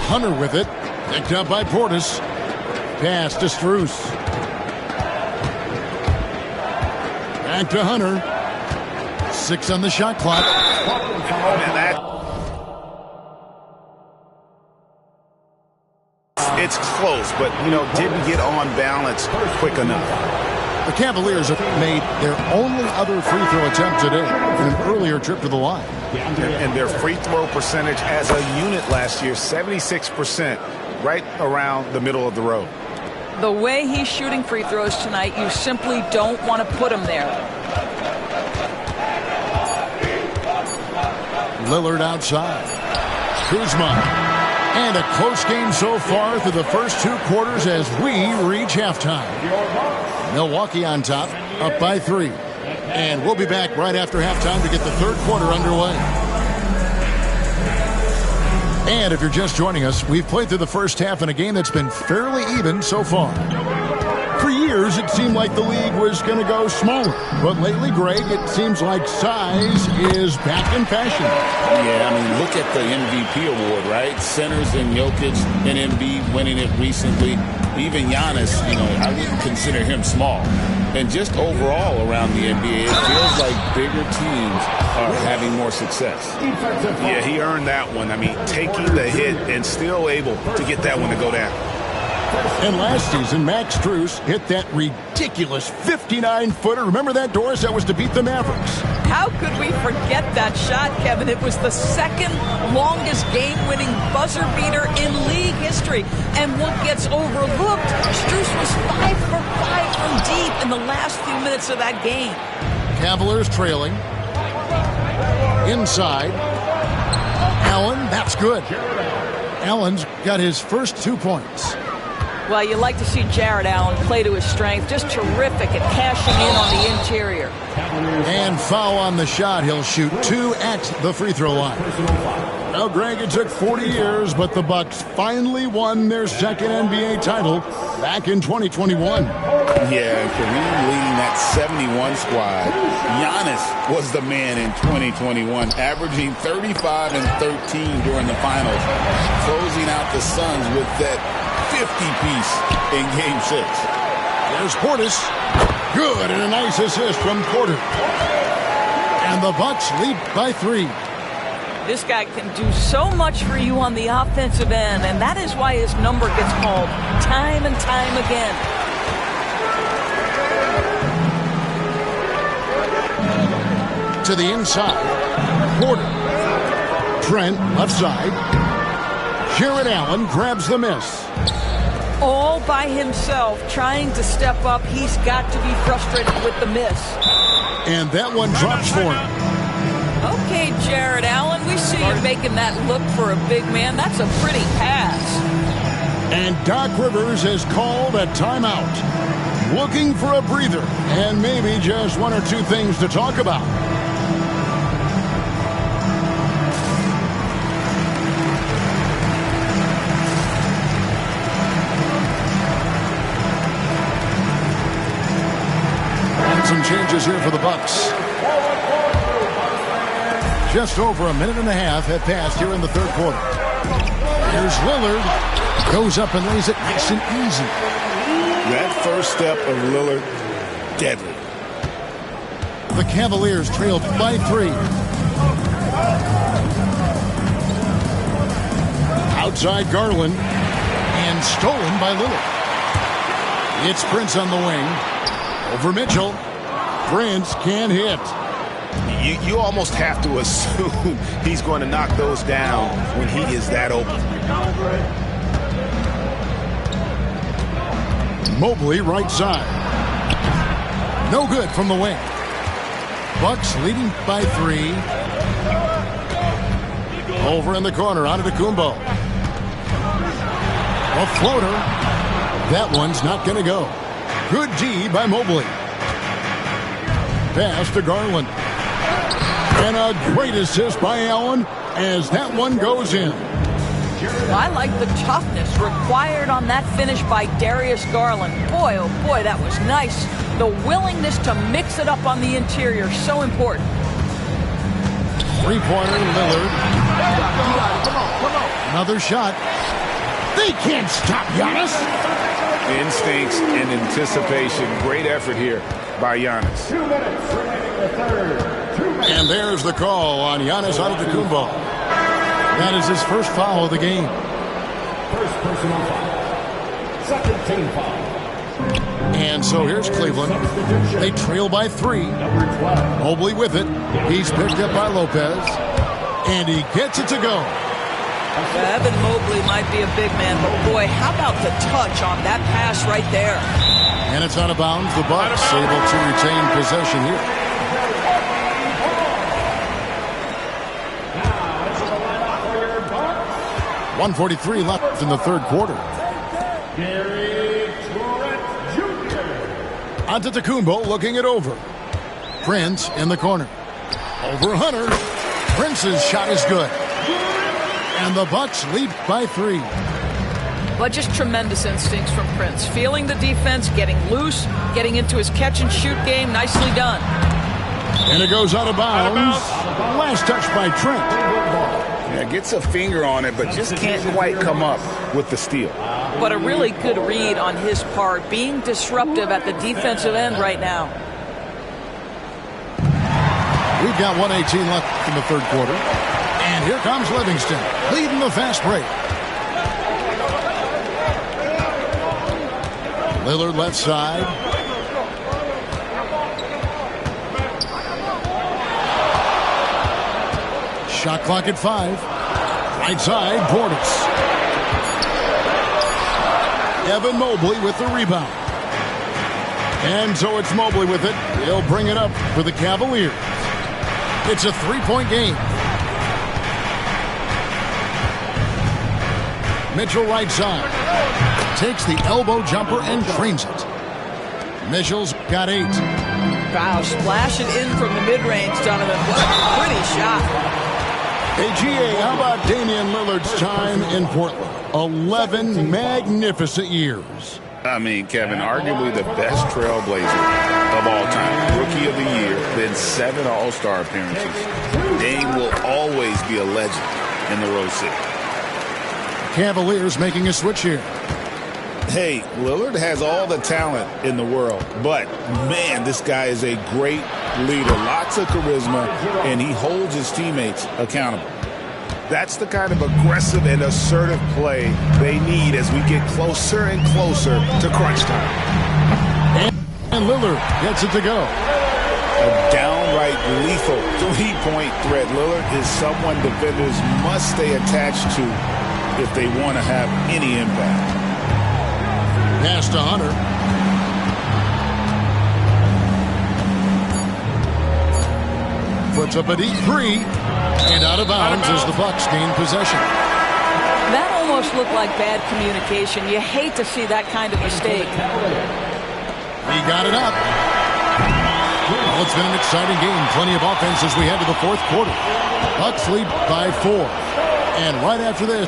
Hunter with it. Picked up by Portis. Pass to Strus. Back to Hunter. 6 on the shot clock. It's close, but, didn't get on balance quick enough. The Cavaliers have made their only other free throw attempt today in an earlier trip to the line. And their free throw percentage as a unit last year, 76%, right around the middle of the road. The way he's shooting free throws tonight, you simply don't want to put him there. Lillard outside. Kuzma. And a close game so far through the first 2 quarters as we reach halftime. Milwaukee on top, up by 3. And we'll be back right after halftime to get the third quarter underway. And if you're just joining us, we've played through the first half in a game that's been fairly even so far. For years, it seemed like the league was going to go smaller. But lately, Greg, it seems like size is back in fashion. Yeah, look at the MVP award, right? Centers and Jokic and Embiid winning it recently. Even Giannis, I wouldn't consider him small. And just overall around the NBA, it feels like bigger teams are having more success. Yeah, he earned that one. Taking the hit and still able to get that one to go down. And last season, Max Strus hit that ridiculous 59-footer. Remember that, Doris? That was to beat the Mavericks. How could we forget that shot, Kevin? It was the second longest game-winning buzzer beater in league history. And what gets overlooked, Strus was 5 for 5 from deep in the last few minutes of that game. Cavaliers trailing. Inside. Allen, that's good. Allen's got his first 2 points. Well, you like to see Jared Allen play to his strength. Just terrific at cashing in on the interior. And foul on the shot. He'll shoot 2 at the free throw line. Now, Greg, it took 40 years, but the Bucks finally won their second NBA title back in 2021. Yeah, and Kareem leading that 71 squad. Giannis was the man in 2021, averaging 35 and 13 during the finals, closing out the Suns with that 50-piece in Game 6. There's Portis. Good, and a nice assist from Porter. And the Bucks lead by 3. This guy can do so much for you on the offensive end, and that is why his number gets called time and time again. To the inside. Porter. Trent, left side. Jared Allen grabs the miss. All by himself, trying to step up. He's got to be frustrated with the miss. And that one drops for him. Okay, Jared Allen, we see you making that look for a big man. That's a pretty pass. And Doc Rivers has called a timeout. Looking for a breather and maybe just 1 or 2 things to talk about. And some changes here for the Bucks. Just over a minute and a half have passed here in the third quarter. Here's Lillard. Goes up and lays it nice and easy. That first step of Lillard, deadly. The Cavaliers trailed by 3. Outside Garland. And stolen by Lillard. It's Prince on the wing. Over Mitchell. Prince can't hit. You almost have to assume he's going to knock those down when he is that open. Mobley right side. No good from the wing. Bucks leading by 3. Over in the corner, Antetokounmpo. A floater. That one's not going to go. Good D by Mobley. Pass to Garland. And a great assist by Allen as that one goes in. I like the toughness required on that finish by Darius Garland. Boy, oh boy, that was nice. The willingness to mix it up on the interior, so important. Three-pointer, Lillard. Another shot. They can't stop Giannis. Instincts and anticipation. Great effort here by Giannis. 2 minutes remaining the third. And there's the call on Giannis Antetokounmpo. That is his first foul of the game. First personal foul. Second team foul. And so here's Cleveland. They trail by 3. Number 12. Mobley with it. He's picked up by Lopez. And he gets it to go. Evan Mobley might be a big man, but boy, how about the touch on that pass right there? And it's out of bounds. The Bucks able to retain possession here. 1:43 left in the third quarter. Gary Trent Jr. Antetokounmpo looking it over. Prince in the corner. Over Hunter. Prince's shot is good. And the Bucks lead by 3. But just tremendous instincts from Prince. Feeling the defense, getting loose, getting into his catch-and-shoot game. Nicely done. And it goes out of bounds. Last touch by Trent. Yeah, gets a finger on it, but just can't quite come up with the steal. But a really good read on his part, being disruptive at the defensive end right now. We've got 1:18 left in the third quarter. And here comes Livingston, leading the fast break. Lillard left side. Shot clock at 5. Right side, Portis. Evan Mobley with the rebound. And so it's Mobley with it. He'll bring it up for the Cavaliers. It's a 3-point game. Mitchell right side. takes the elbow jumper and drains it. Mitchell's got 8. Wow, splash it in from the mid-range, Donovan. What a pretty shot. Hey, GA, how about Damian Lillard's time in Portland? 11 magnificent years. I mean, Kevin, arguably the best trailblazer of all time. Rookie of the year, then 7 All-Star appearances. Dame will always be a legend in the Rose City. Cavaliers making a switch here. Hey, Lillard has all the talent in the world, but, man, this guy is a great leader. Lots of charisma, and he holds his teammates accountable. That's the kind of aggressive and assertive play they need as we get closer and closer to crunch time. And Lillard gets it to go. A downright lethal three-point threat. Lillard is someone defenders must stay attached to if they want to have any impact. Pass to Hunter. Puts up a deep 3 and out of bounds as the Bucks gain possession. That almost looked like bad communication. You hate to see that kind of mistake. He got it up. Well, it's been an exciting game. Plenty of offense as we head to the fourth quarter. Bucks lead by 4. And right after this,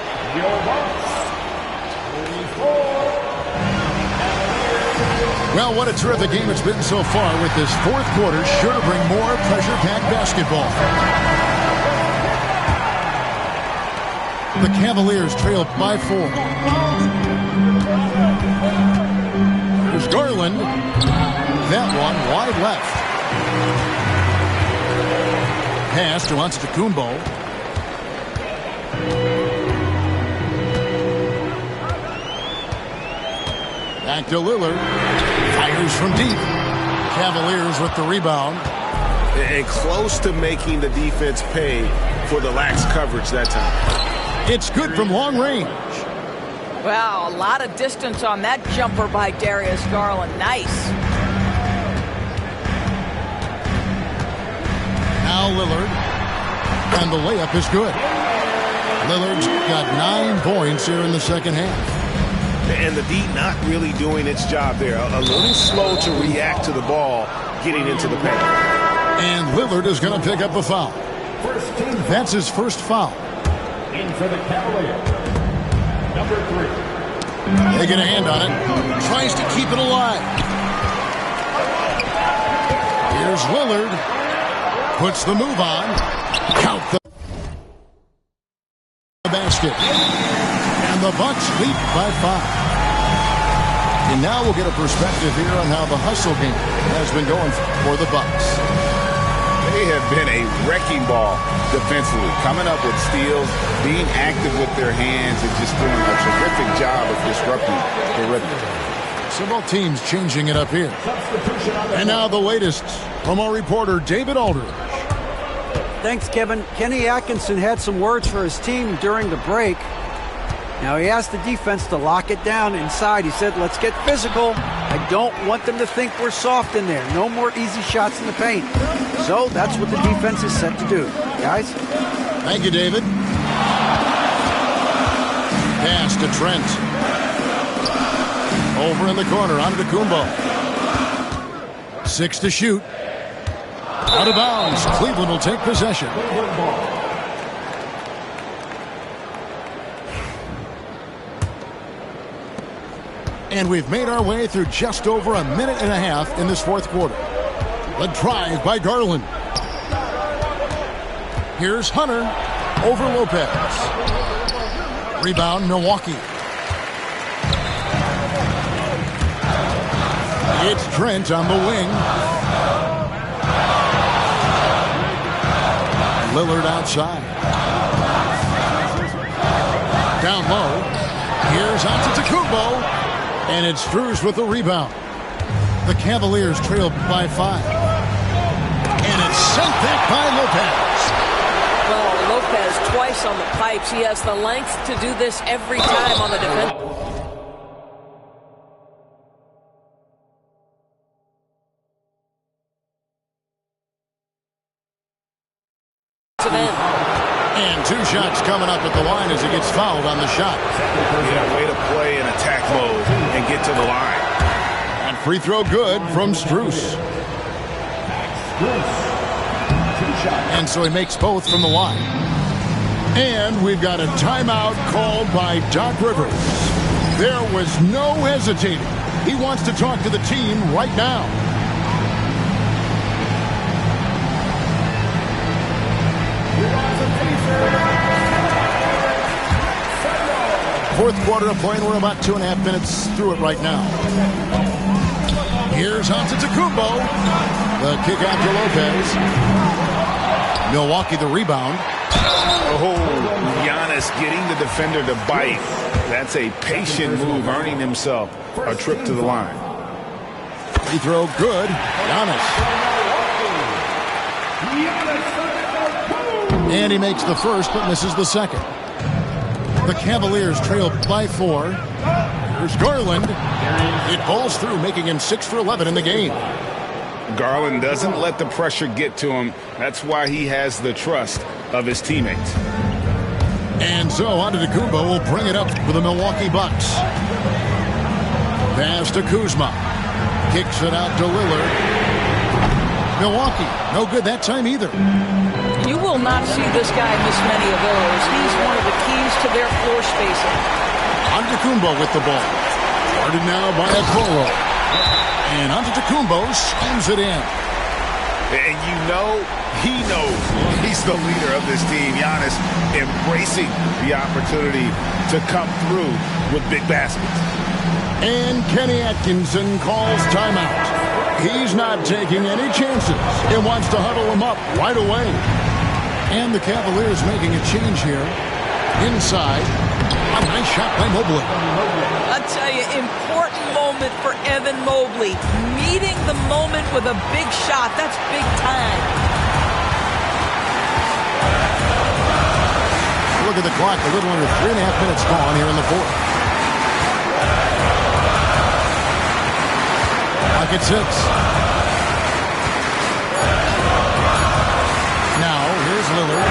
well, what a terrific game it's been so far, with this fourth quarter sure to bring more pressure-packed basketball. The Cavaliers trail by 4. Here's Garland. That one wide left. Pass to Antetokounmpo. Back to Lillard. Fires from deep. Cavaliers with the rebound. And close to making the defense pay for the lax coverage that time. It's good from long range. Wow, a lot of distance on that jumper by Darius Garland. Nice. Now Lillard. And the layup is good. Lillard's got 9 points here in the second half. And the D not really doing its job there. A little slow to react to the ball getting into the paint. And Lillard is going to pick up a foul. That's his first foul. In for the Cavaliers, number 3. They get a hand on it. Tries to keep it alive. Here's Lillard. Puts the move on. Count the basket. And the Bucks lead by 5. And now we'll get a perspective here on how the hustle game has been going for the Bucks. They have been a wrecking ball defensively, coming up with steals, being active with their hands, and just doing a terrific job of disrupting the rhythm. Several teams changing it up here. And now the latest from our reporter, David Aldridge. Thanks, Kevin. Kenny Atkinson had some words for his team during the break. Now, he asked the defense to lock it down inside. He said, let's get physical. I don't want them to think we're soft in there. No more easy shots in the paint. So that's what the defense is set to do. Guys? Thank you, David. Pass to Trent. Over in the corner, Antetokounmpo. 6 to shoot. Out of bounds. Cleveland will take possession. And we've made our way through just over a minute and a half in this fourth quarter. The drive by Garland. Here's Hunter over Lopez. Rebound, Milwaukee. It's Trent on the wing. Lillard outside. Down low. Here's Antetokounmpo. And it's Strus with the rebound. The Cavaliers trail by 5. And it's sent back by Lopez. Well, Lopez twice on the pipes. He has the length to do this every time on the defense. And 2 shots coming up at the line as he gets fouled on the shot. Yeah, way to play in attack mode get to the line. And free throw good from Strus. And so he makes both from the line. And we've got a timeout called by Doc Rivers. There was no hesitating. He wants to talk to the team right now. Fourth quarter of play, and we're about 2.5 minutes through it right now. Here's Antetokounmpo. The kick out to Lopez. Milwaukee the rebound. Oh, Giannis getting the defender to bite. That's a patient move, earning himself a trip to the line. Free throw good. Giannis. And he makes the first, but misses the second. The Cavaliers trail by 4. Here's Garland. It bowls through, making him 6 for 11 in the game. Garland doesn't let the pressure get to him. That's why he has the trust of his teammates. And so Antetokounmpo will bring it up for the Milwaukee Bucks. Pass to Kuzma. Kicks it out to Lillard. Milwaukee, no good that time either. You will not see this guy miss many of those. He's one of the keys to their floor spacing. Antetokounmpo with the ball. Guarded now by Okoro. And Antetokounmpo schemes it in. And you know, he knows he's the leader of this team. Giannis embracing the opportunity to come through with big baskets. And Kenny Atkinson calls timeout. He's not taking any chances. He wants to huddle him up right away. And the Cavaliers making a change here. Inside. A nice shot by Mobley. I'll tell you, important moment for Evan Mobley. Meeting the moment with a big shot. That's big time. Look at the clock. A little under 3.5 minutes gone here in the fourth. Clock at 6. Now, here's Lillard.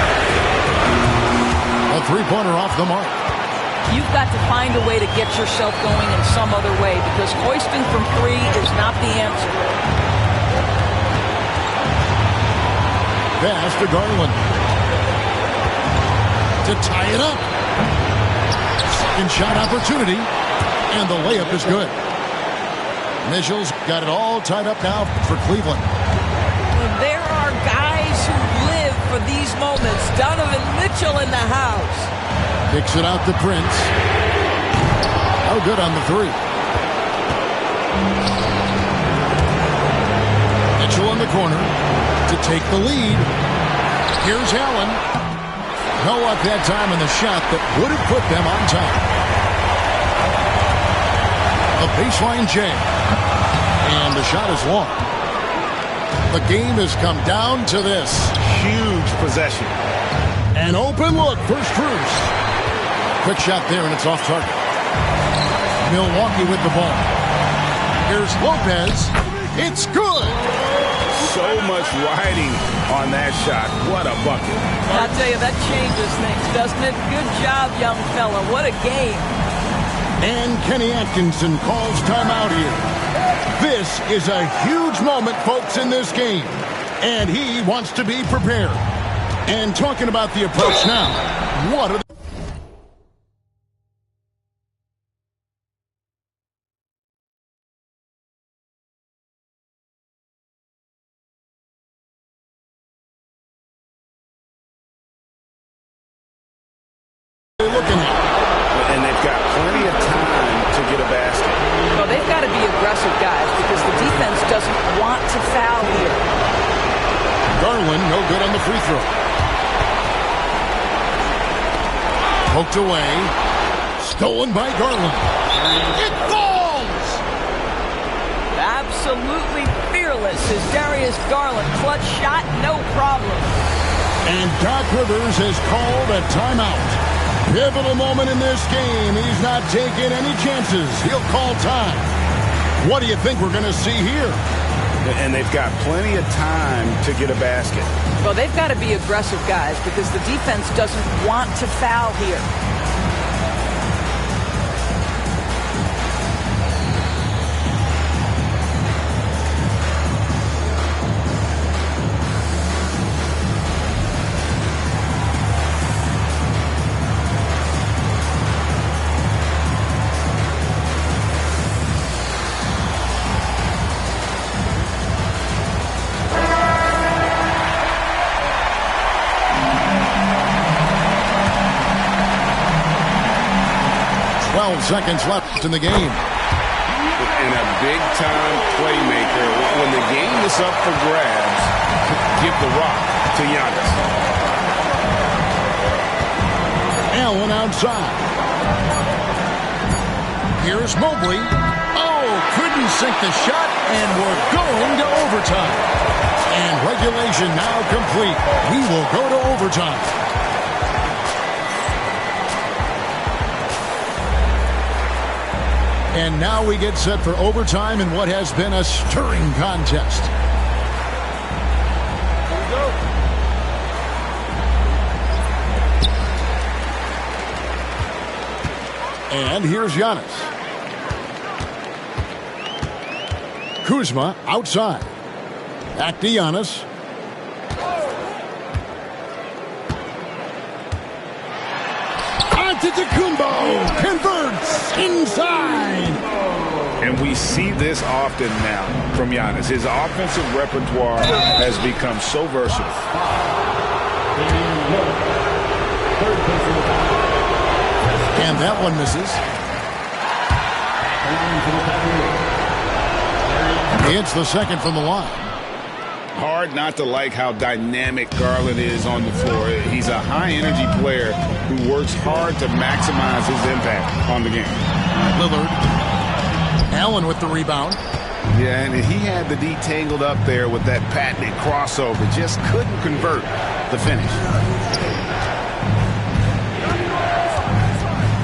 A three-pointer off the mark. You've got to find a way to get yourself going in some other way because hoisting from 3 is not the answer. Pass to Garland. To tie it up. Second shot opportunity. And the layup is good. Mitchell's got it all tied up now for Cleveland. There are guys who live for these moments. Donovan Mitchell in the house. Kicks it out to Prince. Oh, good on the 3. Mitchell in the corner to take the lead. Here's Allen. No luck that time in the shot that would have put them on top. A baseline jam. And the shot is long. The game has come down to this. Huge possession. An open look for Strus. Quick shot there, and it's off target. Milwaukee with the ball. Here's Lopez. It's good. So much riding on that shot. What a bucket. I'll tell you, that changes things, doesn't it? Good job, young fella. What a game. And Kenny Atkinson calls timeout here. This is a huge moment, folks, in this game. And he wants to be prepared. And talking about the approach now, what are the... looking at? And they've got plenty of time to get a basket. Well, they've got to be aggressive, guys, because the defense doesn't want to foul here. Garland, no good on the free throw. Poked away. Stolen by Garland. It falls! Absolutely fearless is Darius Garland. Clutch shot, no problem. And Doc Rivers has called a timeout. Pivotal moment in this game. He's not taking any chances. He'll call time. What do you think we're going to see here? And they've got plenty of time to get a basket. Well, they've got to be aggressive, guys, because the defense doesn't want to foul here. 12 seconds left in the game. And a big-time playmaker. When the game is up for grabs, give the rock to Giannis. Allen outside. Here's Mobley. Oh, couldn't sink the shot, and we're going to overtime. And regulation now complete. We will go to overtime. And now we get set for overtime in what has been a stirring contest. And here's Giannis. Kuzma outside. Back to Giannis. Antetokounmpo converts inside. And we see this often now from Giannis. His offensive repertoire has become so versatile. And that one misses. It's the second from the line. Hard not to like how dynamic Garland is on the floor. He's a high-energy player who works hard to maximize his impact on the game. Lillard. Allen with the rebound. Yeah, and he had the D tangled up there with that patented crossover. Just couldn't convert the finish.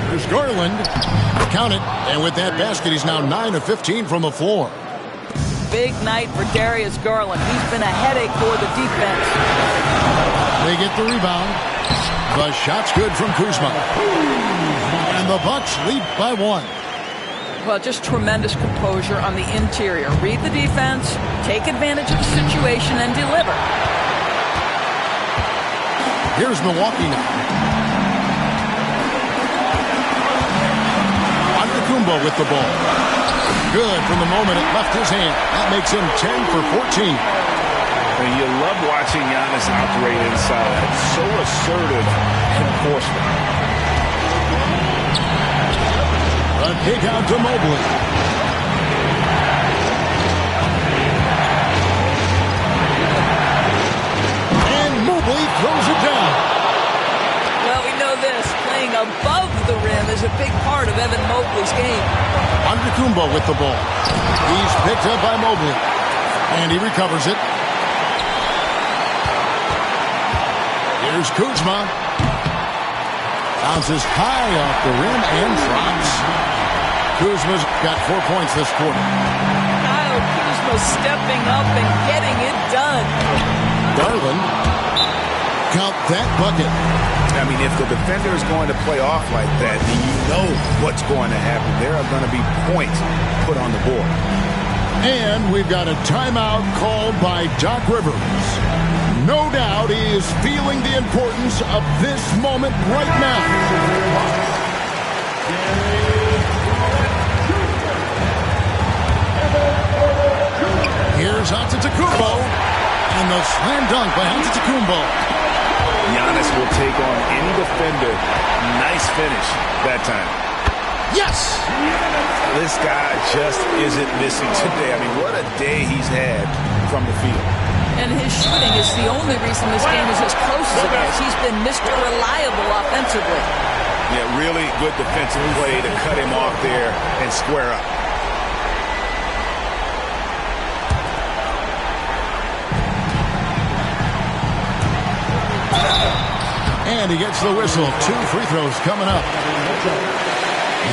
There's Garland. Count it. And with that basket, he's now 9 of 15 from the floor. Big night for Darius Garland. He's been a headache for the defense. They get the rebound. The shot's good from Kuzma. And the Bucks lead by 1. Well, just tremendous composure on the interior. Read the defense, take advantage of the situation, and deliver. Here's Milwaukee now. Antetokounmpo with the ball. Good from the moment it left his hand. That makes him 10 for 14. And you love watching Giannis operate inside. So assertive and forceful. A kick out to Mobley. And Mobley throws it down. Well, we know this. Playing above the rim is a big part of Evan Mobley's game. Antetokounmpo with the ball. He's picked up by Mobley. And he recovers it. Here's Kuzma. Bounces high off the rim and drops. Kuzma's got 4 points this quarter. Kyle Kuzma stepping up and getting it done. Garland. Count that bucket. I mean, if the defender is going to play off like that, then you know what's going to happen. There are going to be points put on the board. And we've got a timeout called by Doc Rivers. No doubt he is feeling the importance of this moment right now. Here's Antetokounmpo. And the slam dunk by Antetokounmpo. Giannis will take on any defender. Nice finish that time. Yes! This guy just isn't missing today. I mean, what a day he's had from the field. And his shooting is the only reason this game is as close as it is. He's been Mr. Reliable offensively. Yeah, really good defensive play to cut him off there and square up. And he gets the whistle. 2 free throws coming up.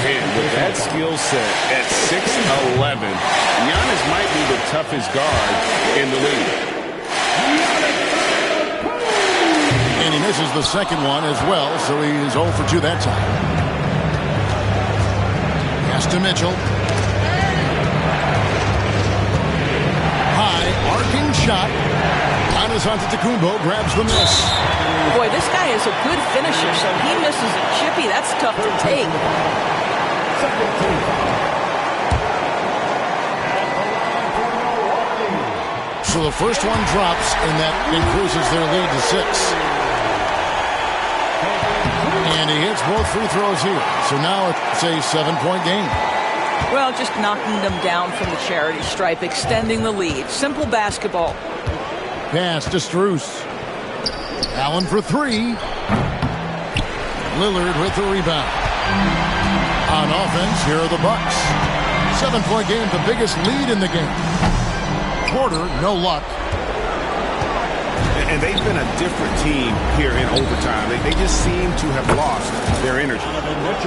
And with that skill set at 6'11", Giannis might be the toughest guard in the league. And he misses the second one as well, so he's 0 for 2 that time. Pass to Mitchell. High, arcing shot. Giannis Antetokounmpo grabs the miss. Boy, this guy is a good finisher, so he misses a chippy. That's tough to take. So the first one drops, and that increases their lead to 6. And he hits both free throws here. So now it's a 7-point game. Well, just knocking them down from the charity stripe, extending the lead. Simple basketball. Pass to Strus. Allen for three. Lillard with the rebound. On offense, here are the Bucks. 7-point game, the biggest lead in the game. Porter, no luck. And they've been a different team here in overtime. They just seem to have lost their energy.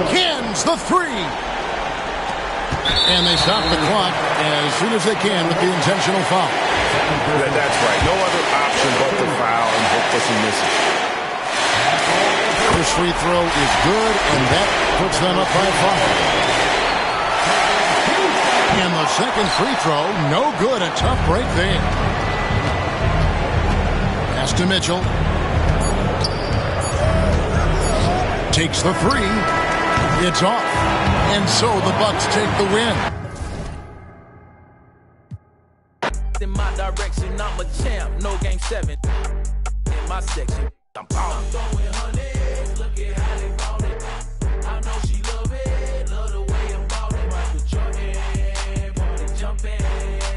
Kins the three. And they stop the clock as soon as they can with the intentional foul. That's right. No other option but the foul and hope that he misses. First free throw is good, and that puts them up by 5. And the second free throw, no good. A tough break there. Pass to Mitchell. Takes the three. It's off. And so the Bucks take the win. In my direction, I'm a champ. No game 7. In my section, I'm throwing hundreds. Look at how they ball it. I know she love it. Love the way I'm ballin'. Michael Jordan, party jumping.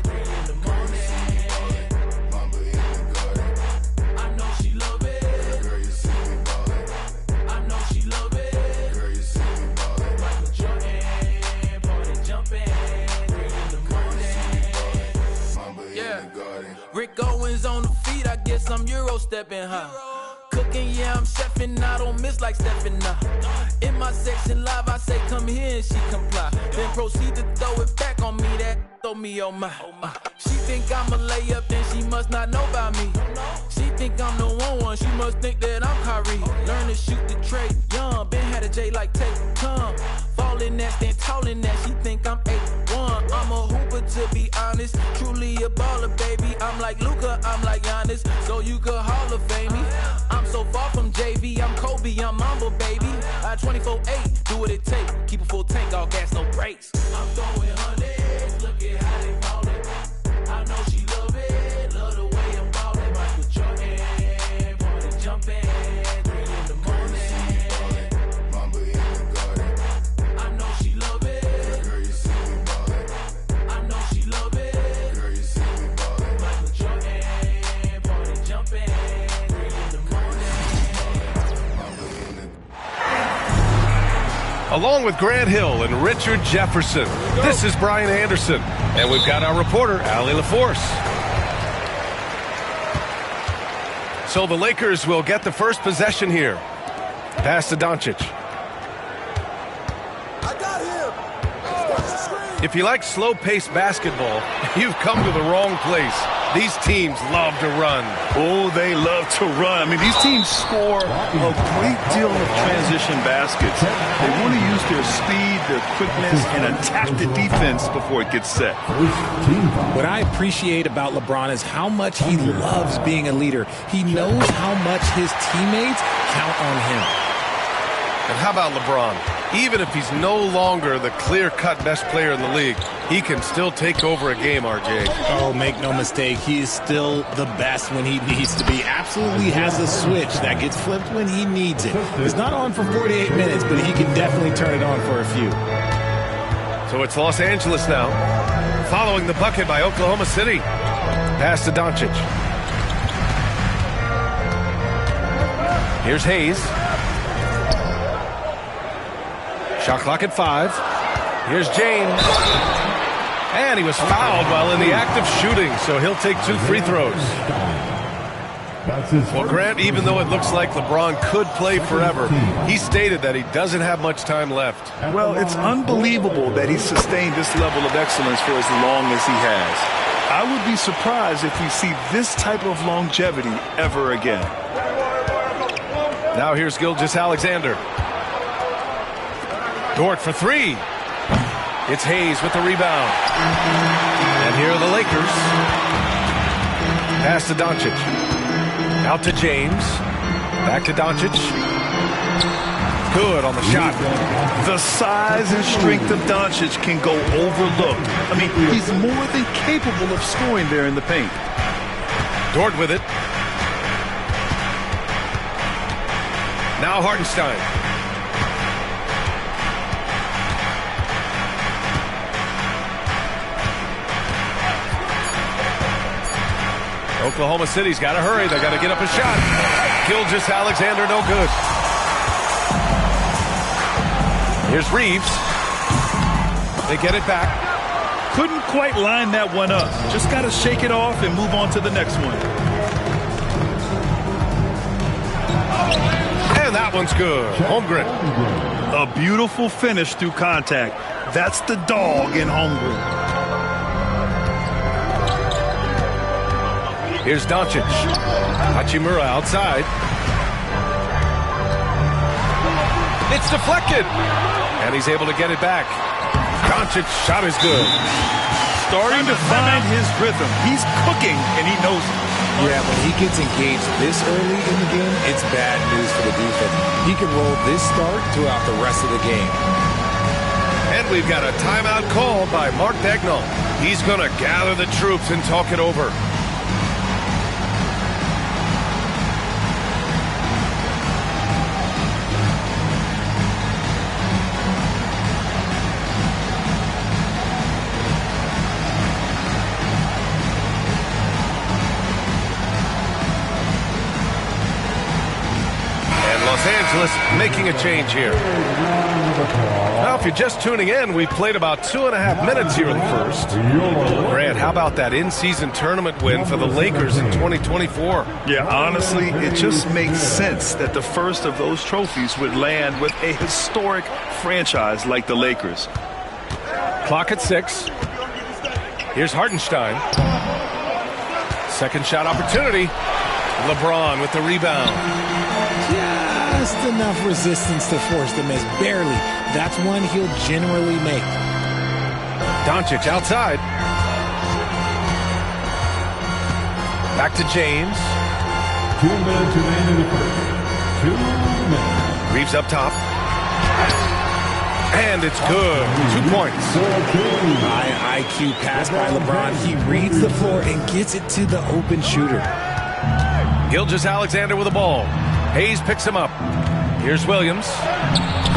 3 in the morning. Mamba in the garden. I know she love it. Girl, you see me ballin'. I know she love it. Girl, you see me ballin'. Michael Jordan, party jumping. 3 in the morning. Mamba in the garden. Rick Owens on the feet. I guess I'm Euro stepping high. Cooking, yeah, I'm chefing. I don't miss like stepping now. In my section live, I say come here and she comply. Then proceed to throw it back on me. That throw me on my. She think I'm a layup, then she must not know about me. She think I'm the one. She must think that I'm Kyrie. Learn to shoot the trade. Young, been had a J like take come. Falling that, then talling that. She think I'm 8'1". I'm a hooper to be honest. Truly a baller, baby. I'm like Luka, I'm like Giannis. So you could Hall of Fame me. I'm so far from JV, I'm Kobe, I'm Mamba, baby. I 24/8, do what it takes. Keep a full tank, all gas, no brakes. I'm throwing hundreds, look at how they ballin'. I know she love it, love the way I'm ballin'. Michael Jordan, party jumping, 3 in the morning. Mamba in the garden. I know she love it. Girl, you see me ballin'. I know she love it. Girl, you see me ballin'. Michael Jordan, party jumping. Along with Grant Hill and Richard Jefferson, this is Brian Anderson. And we've got our reporter, Allie LaForce. So the Lakers will get the first possession here. Pass to Doncic. If you like slow-paced basketball, you've come to the wrong place. These teams love to run. Oh, they love to run. I mean, these teams score a great deal of transition baskets. They want to use their speed, their quickness, and attack the defense before it gets set. What I appreciate about LeBron is how much he loves being a leader. He knows how much his teammates count on him. And how about LeBron? Even if he's no longer the clear-cut best player in the league, he can still take over a game, RJ. Oh, make no mistake, he is still the best when he needs to be. Absolutely has a switch that gets flipped when he needs it. It's not on for 48 minutes, but he can definitely turn it on for a few. So it's Los Angeles now, following the bucket by Oklahoma City. Pass to Doncic. Here's Hayes. Shot clock at 5. Here's James. And he was fouled while in the act of shooting, so he'll take 2 free throws. Well, Grant, even though it looks like LeBron could play forever, he stated that he doesn't have much time left. Well, it's unbelievable that he sustained this level of excellence for as long as he has. I would be surprised if we see this type of longevity ever again. Now here's Gilgeous-Alexander. Dort for 3. It's Hayes with the rebound. And here are the Lakers. Pass to Doncic. Out to James. Back to Doncic. Good on the shot. The size and strength of Doncic can go overlooked. I mean, he's more than capable of scoring there in the paint. Dort with it. Now Hartenstein. Oklahoma City's got to hurry. They got to get up a shot. Gilgeous-Alexander, no good. Here's Reeves. They get it back. Couldn't quite line that one up. Just got to shake it off and move on to the next one. And that one's good. Holmgren. A beautiful finish through contact. That's the dog in Holmgren. Here's Doncic. Hachimura outside. It's deflected. And he's able to get it back. Doncic's shot is good. Starting to find his rhythm. He's cooking, and he knows it. Yeah, when he gets engaged this early in the game, it's bad news for the defense. He can roll this start throughout the rest of the game. And we've got a timeout call by Mark Daigneault. He's going to gather the troops and talk it over. Los Angeles making a change here. Now, if you're just tuning in, we played about 2.5 minutes here in the first. Grant, how about that in-season tournament win for the Lakers in 2024? Yeah, honestly, it just makes sense that the first of those trophies would land with a historic franchise like the Lakers. Clock at 6. Here's Hartenstein. Second shot opportunity. LeBron with the rebound. Just enough resistance to force the miss. Barely. That's one he'll generally make. Doncic outside. Back to James. 2 minutes remain in the first. 2 minutes. Reeves up top. And it's good. 2 points. High IQ pass by LeBron. He reads the floor and gets it to the open shooter. Gilgeous-Alexander with the ball. Hayes picks him up. Here's Williams.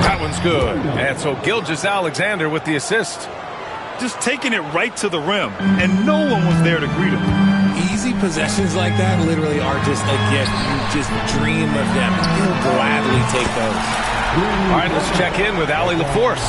That one's good. And so Gilgeous-Alexander with the assist. Just taking it right to the rim, and no one was there to greet him. Easy possessions like that literally are just a gift. You just dream of them. He'll gladly take those. All right, let's check in with Allie LaForce.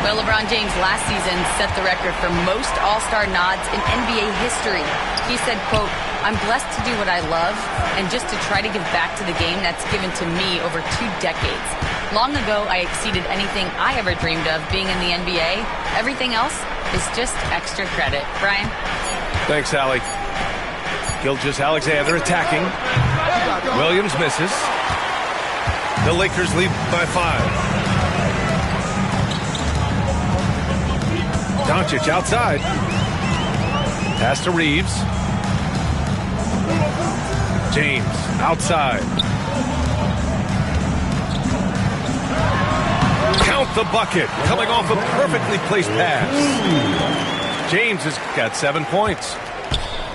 Well, LeBron James last season set the record for most All-Star nods in NBA history. He said, quote, "I'm blessed to do what I love and just to try to give back to the game that's given to me over 2 decades. Long ago, I exceeded anything I ever dreamed of being in the NBA. Everything else is just extra credit." Brian? Thanks, Allie. Gilgeous-Alexander attacking. Williams misses. The Lakers lead by 5. Doncic outside. Pass to Reeves. James outside. Count the bucket. Coming off a perfectly placed pass. James has got 7 points.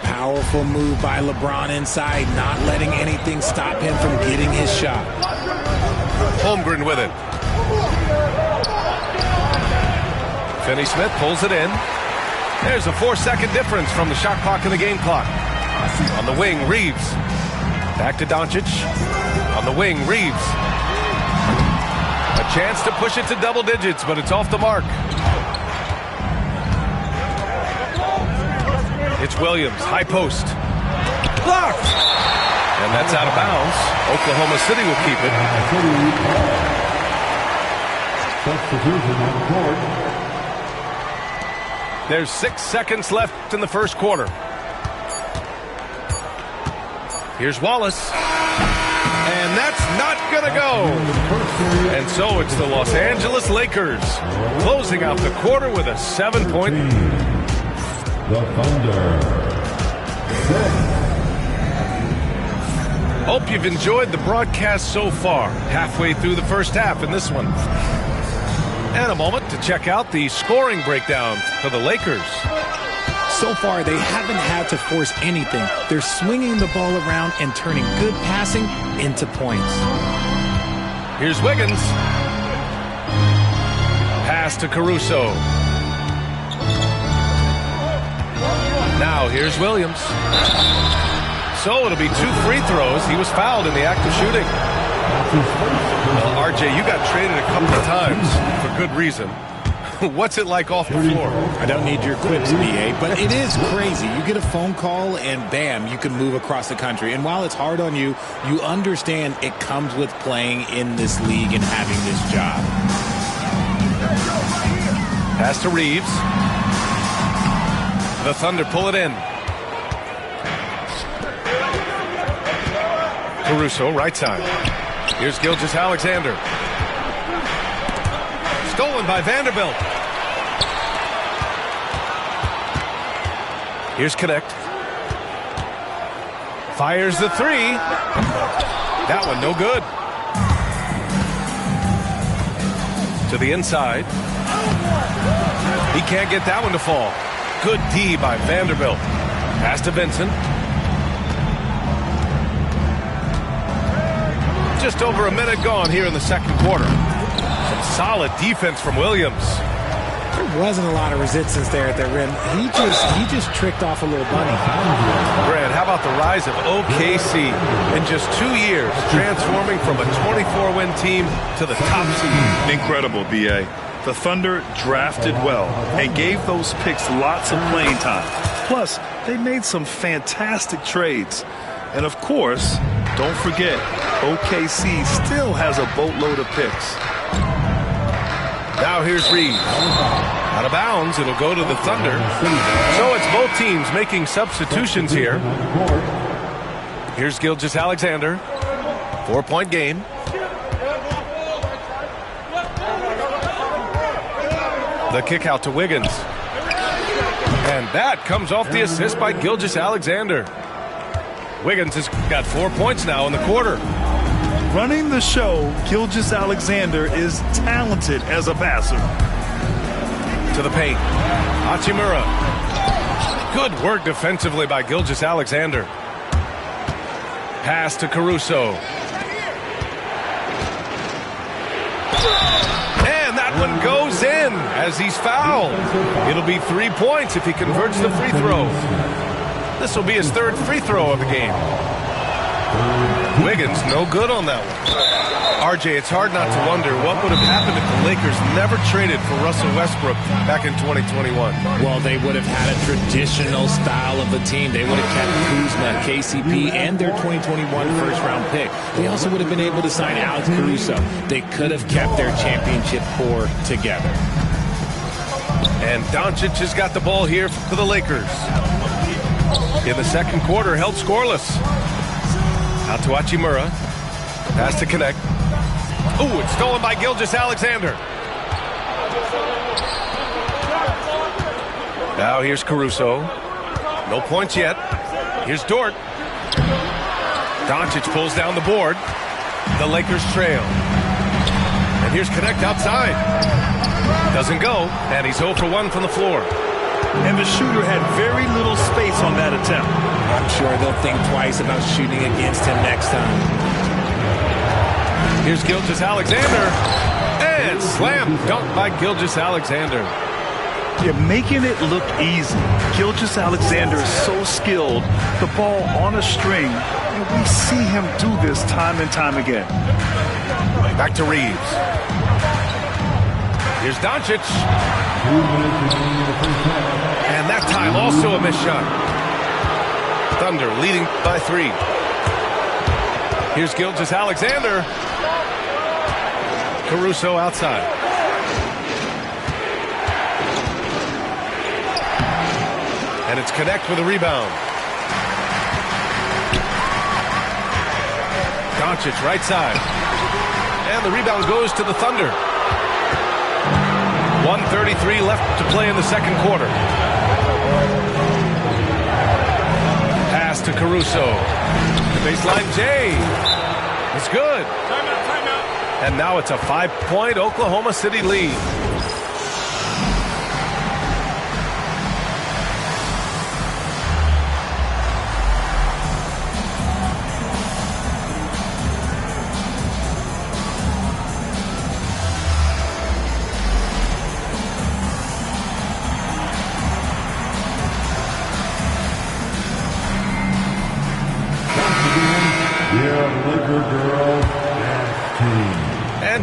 Powerful move by LeBron inside, not letting anything stop him from getting his shot. Holmgren with it. Finney-Smith pulls it in. There's a 4-second difference from the shot clock and the game clock. On the wing, Reeves. Back to Doncic. On the wing, Reeves. A chance to push it to double digits, but it's off the mark. It's Williams, high post. Blocked! And that's out of bounds. Oklahoma City will keep it. There's 6 seconds left in the first quarter. Here's Wallace. And that's not going to go. And so it's the Los Angeles Lakers closing out the quarter with a 7-point lead. The Thunder. Hope you've enjoyed the broadcast so far, halfway through the first half in this one. And a moment to check out the scoring breakdown for the Lakers. So far, they haven't had to force anything. They're swinging the ball around and turning good passing into points. Here's Wiggins. Pass to Caruso. Now here's Williams. So it'll be 2 free throws. He was fouled in the act of shooting. Well, RJ, you got traded a couple of times for good reason. What's it like off the floor? I don't need your quips, BA, but it is crazy. You get a phone call and bam, you can move across the country. And while it's hard on you, you understand it comes with playing in this league and having this job. Pass to Reeves. The Thunder pull it in. Caruso, right side. Here's Gilgeous-Alexander. Stolen by Vanderbilt. Here's Connect. Fires the 3. That one no good. To the inside. He can't get that one to fall. Good D by Vanderbilt. Pass to Vincent. Just over a minute gone here in the second quarter. Some solid defense from Williams. There wasn't a lot of resistance there at the rim. He just tricked off a little bunny. Brad, how about the rise of OKC in just 2 years, transforming from a 24-win team to the top seed? Incredible, BA. The Thunder drafted well and gave those picks lots of playing time. Plus, they made some fantastic trades. And of course, don't forget, OKC still has a boatload of picks. Now here's Reeves. Out of bounds, it'll go to the Thunder. So it's both teams making substitutions here. Here's Gilgeous-Alexander. 4-point game. The kick out to Wiggins. And that comes off the assist by Gilgeous-Alexander. Wiggins has got 4 points now in the quarter. Running the show, Gilgeous-Alexander is talented as a passer. To the paint. Hachimura. Good work defensively by Gilgeous-Alexander. Pass to Caruso. And that one goes in as he's fouled. It'll be 3 points if he converts the free throw. This will be his 3rd free throw of the game. Wiggins, no good on that one. RJ, it's hard not to wonder what would have happened if the Lakers never traded for Russell Westbrook back in 2021. Well, they would have had a traditional style of a team. They would have kept Kuzma, KCP, and their 2021 first-round pick. They also would have been able to sign Alex Caruso. They could have kept their championship core together. And Doncic has got the ball here for the Lakers. In the second quarter, held scoreless. Out to Hachimura. Pass to Connect. Ooh, it's stolen by Gilgeous-Alexander. Now here's Caruso. No points yet. Here's Dort. Doncic pulls down the board. The Lakers trail. And here's Connect outside. Doesn't go, and he's 0 for 1 from the floor. And the shooter had very little space on that attempt. I'm sure they'll think twice about shooting against him next time. Here's Gilgeous-Alexander. And slam dunk by Gilgeous-Alexander. You're making it look easy. Gilgeous-Alexander is so skilled. The ball on a string. And we see him do this time and time again. Back to Reeves. Here's Doncic. And that time also a missed shot. Thunder leading by 3. Here's Gilgeous-Alexander. Caruso outside. And it's Connect with a rebound. Doncic right side. And the rebound goes to the Thunder. 1:33 left to play in the second quarter. Pass to Caruso. The baseline J. It's good. And now it's a 5-point Oklahoma City lead.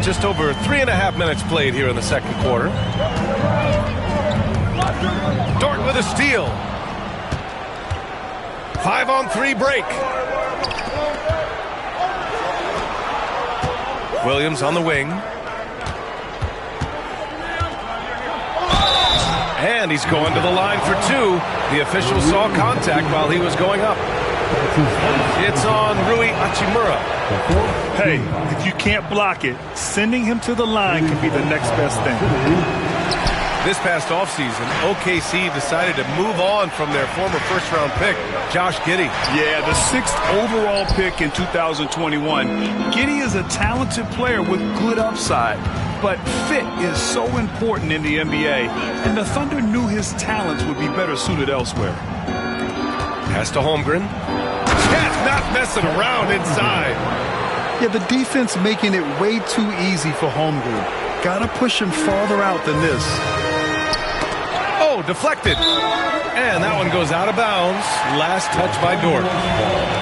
just over 3.5 minutes played here in the second quarter. Dort with a steal. 5-on-3 break. Williams on the wing. And he's going to the line for two. The official saw contact while he was going up. It's on Rui Hachimura. Hey, if you can't block it, sending him to the line could be the next best thing. This past offseason, OKC decided to move on from their former first-round pick, Josh Giddey. Yeah, the 6th overall pick in 2021. Giddey is a talented player with good upside, but fit is so important in the NBA, and the Thunder knew his talents would be better suited elsewhere. Pass to Holmgren. Chet not messing around inside. Yeah, the defense making it way too easy for Holmgren. Gotta push him farther out than this. Oh, deflected. And that one goes out of bounds. Last touch by Dort.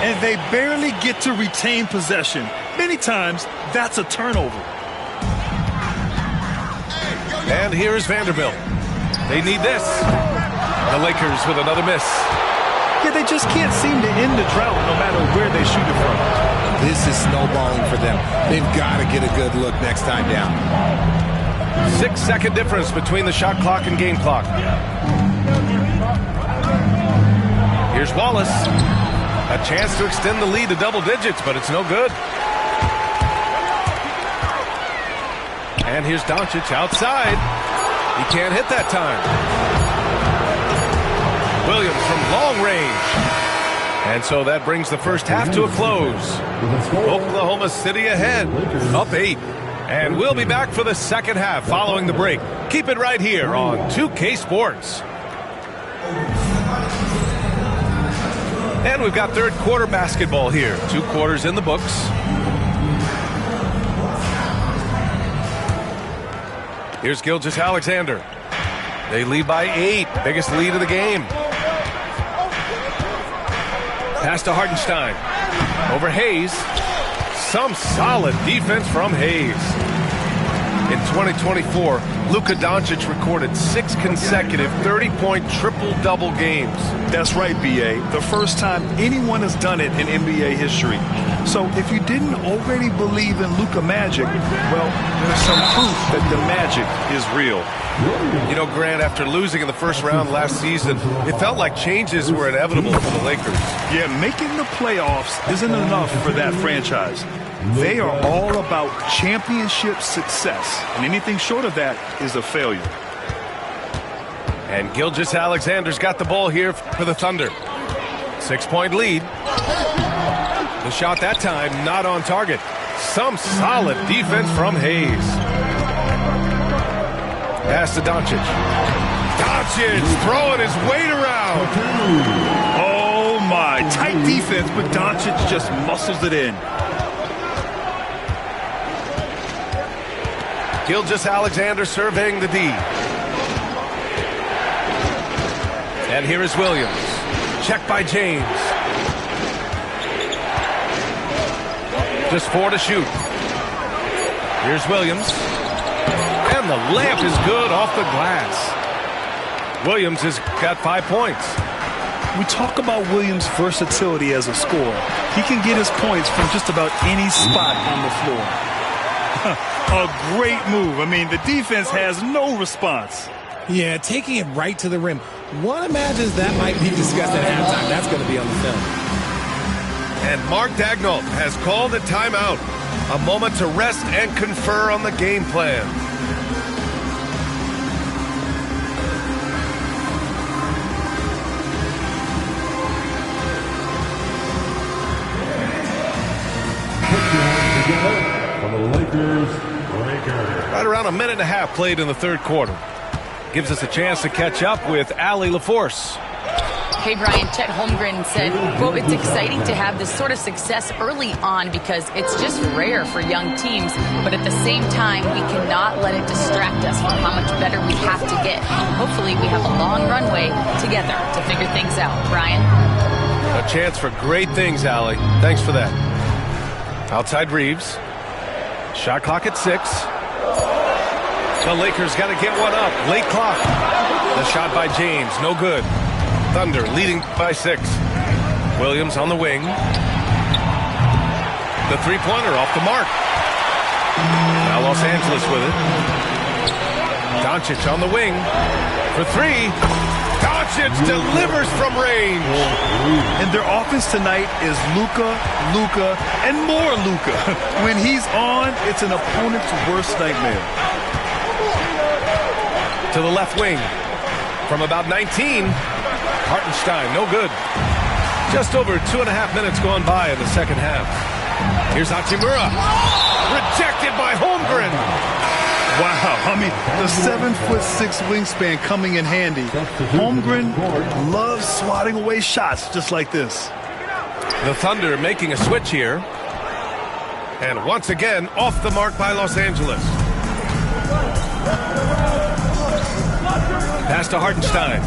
And they barely get to retain possession. Many times, that's a turnover. And here's Vanderbilt. They need this. The Lakers with another miss. Yeah, they just can't seem to end the drought no matter where they shoot it from. This is snowballing for them. They've got to get a good look next time down. 6-second difference between the shot clock and game clock. Here's Wallace. A chance to extend the lead to double digits, but it's no good. And here's Doncic outside. He can't hit that time. Williams from long range. And so that brings the first half to a close. Oklahoma City ahead, up 8. And we'll be back for the second half following the break. Keep it right here on 2K Sports. And we've got third quarter basketball here. 2 quarters in the books. Here's Gilgeous-Alexander. They lead by 8. Biggest lead of the game. Pass to Hartenstein. Over Hayes. Some solid defense from Hayes. In 2024, Luka Doncic recorded 6 consecutive 30-point triple-double games. That's right, B.A. The first time anyone has done it in NBA history. So if you didn't already believe in Luka magic, well, there's some proof that the magic is real. You know, Grant, after losing in the first round last season, it felt like changes were inevitable for the Lakers. Yeah, making the playoffs isn't enough for that franchise. They are all about championship success, and anything short of that is a failure. And Gilgeous-Alexander's got the ball here for the Thunder. 6-point lead. The shot that time not on target. Some solid defense from Hayes. Pass to Doncic. Doncic throwing his weight around. Oh my, tight defense, but Doncic just muscles it in. Gilgeous-Alexander surveying the D. And here is Williams. Checked by James. Just 4 to shoot. Here's Williams. And the layup is good off the glass. Williams has got 5 points. We talk about Williams' versatility as a scorer. He can get his points from just about any spot on the floor. A great move. I mean, the defense has no response. Yeah, taking it right to the rim. One imagines that might be discussed at halftime. That's going to be on the film. And Mark Daigneault has called a timeout. A moment to rest and confer on the game plan. Right around a minute and a half played in the third quarter. Gives us a chance to catch up with Allie LaForce. Hey, Brian, Chet Holmgren said, quote, it's exciting to have this sort of success early on because it's just rare for young teams. But at the same time, we cannot let it distract us from how much better we have to get. Hopefully, we have a long runway together to figure things out. Brian? A chance for great things, Allie. Thanks for that. Outside Reeves. Shot clock at 6. The Lakers got to get one up. Late clock. The shot by James, no good. Thunder leading by 6. Williams on the wing. The three-pointer off the mark. Now Los Angeles with it. Doncic on the wing for 3. Doncic delivers from range. And their offense tonight is Luka, and more Luka. When he's on, it's an opponent's worst nightmare. To the left wing. From about 19, Hartenstein, no good. Just over 2.5 minutes gone by in the second half. Here's Hachimura. Rejected by Holmgren. Wow, I mean, the 7'6" wingspan coming in handy. Holmgren loves swatting away shots just like this. The Thunder making a switch here. And once again, off the mark by Los Angeles. Pass to Hartenstein.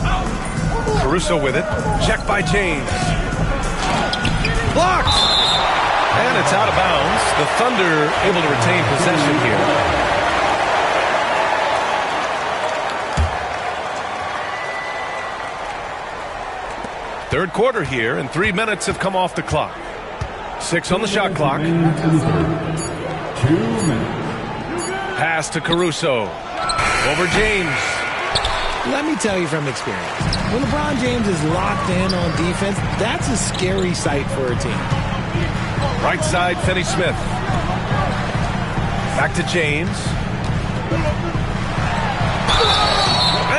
Caruso with it. Check by James. Blocked! And it's out of bounds. The Thunder able to retain possession here. Third quarter here, and 3 minutes have come off the clock. 6 on the shot clock. 2 minutes. Pass to Caruso. Over James. Let me tell you from experience, when LeBron James is locked in on defense, that's a scary sight for a team. Right side, Finney Smith. Back to James.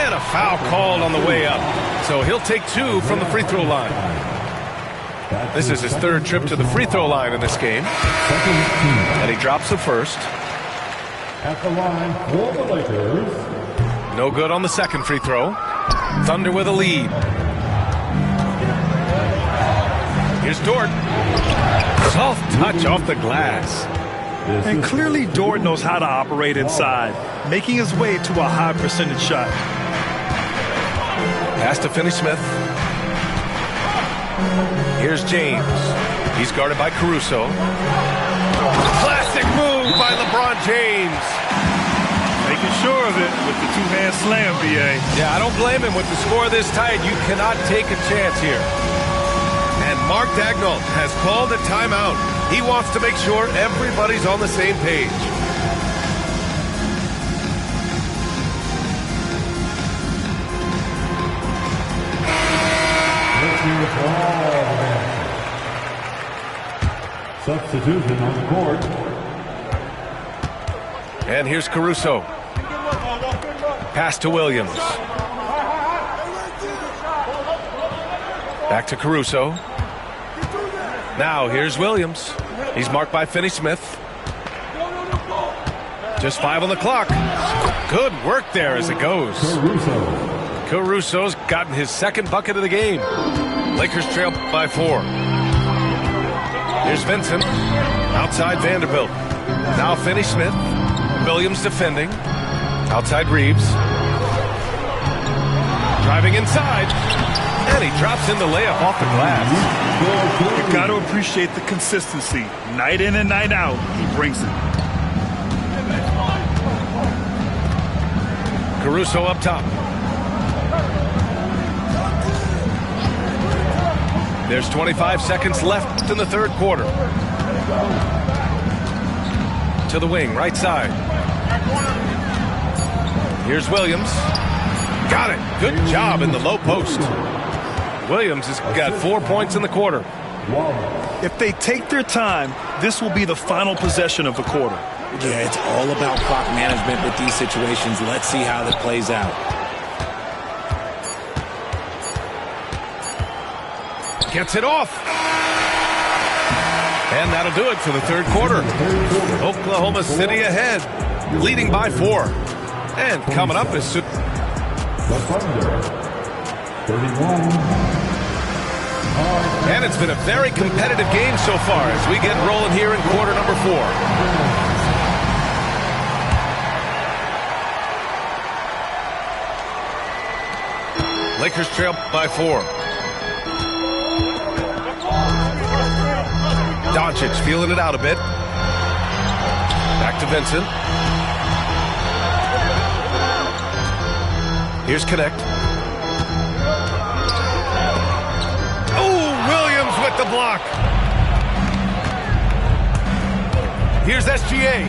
And a foul called on the way up. So he'll take 2 from the free throw line. This is his 3rd trip to the free throw line in this game. And he drops the first. At the line for the Lakers. No good on the second free throw. Thunder with a lead. Here's Dort. Soft touch off the glass. And clearly Dort knows how to operate inside, making his way to a high percentage shot. Pass to Finney Smith. Here's James. He's guarded by Caruso. Classic move by LeBron James. Making sure of it with the two-hand slam, B.A. Yeah, I don't blame him. With the score this tight, you cannot take a chance here. And Mark Daigneault has called a timeout. He wants to make sure everybody's on the same page. Substitution on the court. And here's Caruso. Pass to Williams. Back to Caruso. Now here's Williams. He's marked by Finney Smith. Just 5 on the clock. Good work there as it goes. Caruso's gotten his 2nd bucket of the game. Lakers trail by 4. Here's Vincent. Outside Vanderbilt. Now Finney Smith. Williams defending. Outside Reeves. Driving inside. And he drops in the layup off the glass. You got to appreciate the consistency. Night in and night out, he brings it. Caruso up top. There's 25 seconds left in the 3rd quarter. To the wing, right side. Here's Williams. Got it. Good job in the low post. Williams has got 4 points in the quarter. If they take their time, this will be the final possession of the quarter. Yeah, it's all about clock management with these situations. Let's see how that plays out. Gets it off. And that'll do it for the 3rd quarter. Oklahoma City ahead, leading by 4. And coming up is The Thunder. 31. And it's been a very competitive game so far as we get rolling here in quarter number 4. Lakers trail by 4. Doncic feeling it out a bit. Back Back to Vincent. Here's Connect. Oh, Williams with the block. Here's SGA.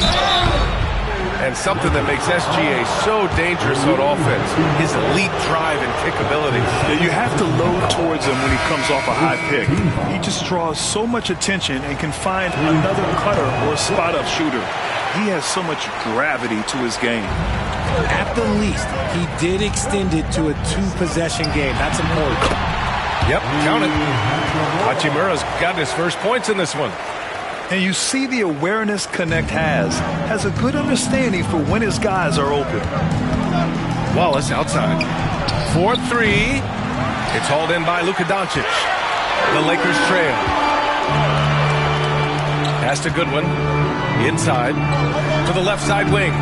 And something that makes SGA so dangerous on offense, his elite drive and kick ability. Yeah, you have to load towards him when he comes off a high pick. He just draws so much attention and can find another cutter or spot-up shooter. He has so much gravity to his game. At the least, he did extend it to a 2-possession game. That's important. Yep, count it. Hachimura's got his first points in this one. And you see the awareness Connect has a good understanding for when his guys are open. Wallace outside. 4-3. It's hauled in by Luka Doncic. The Lakers trail. Pass to Goodwin. Inside. To the left side wing.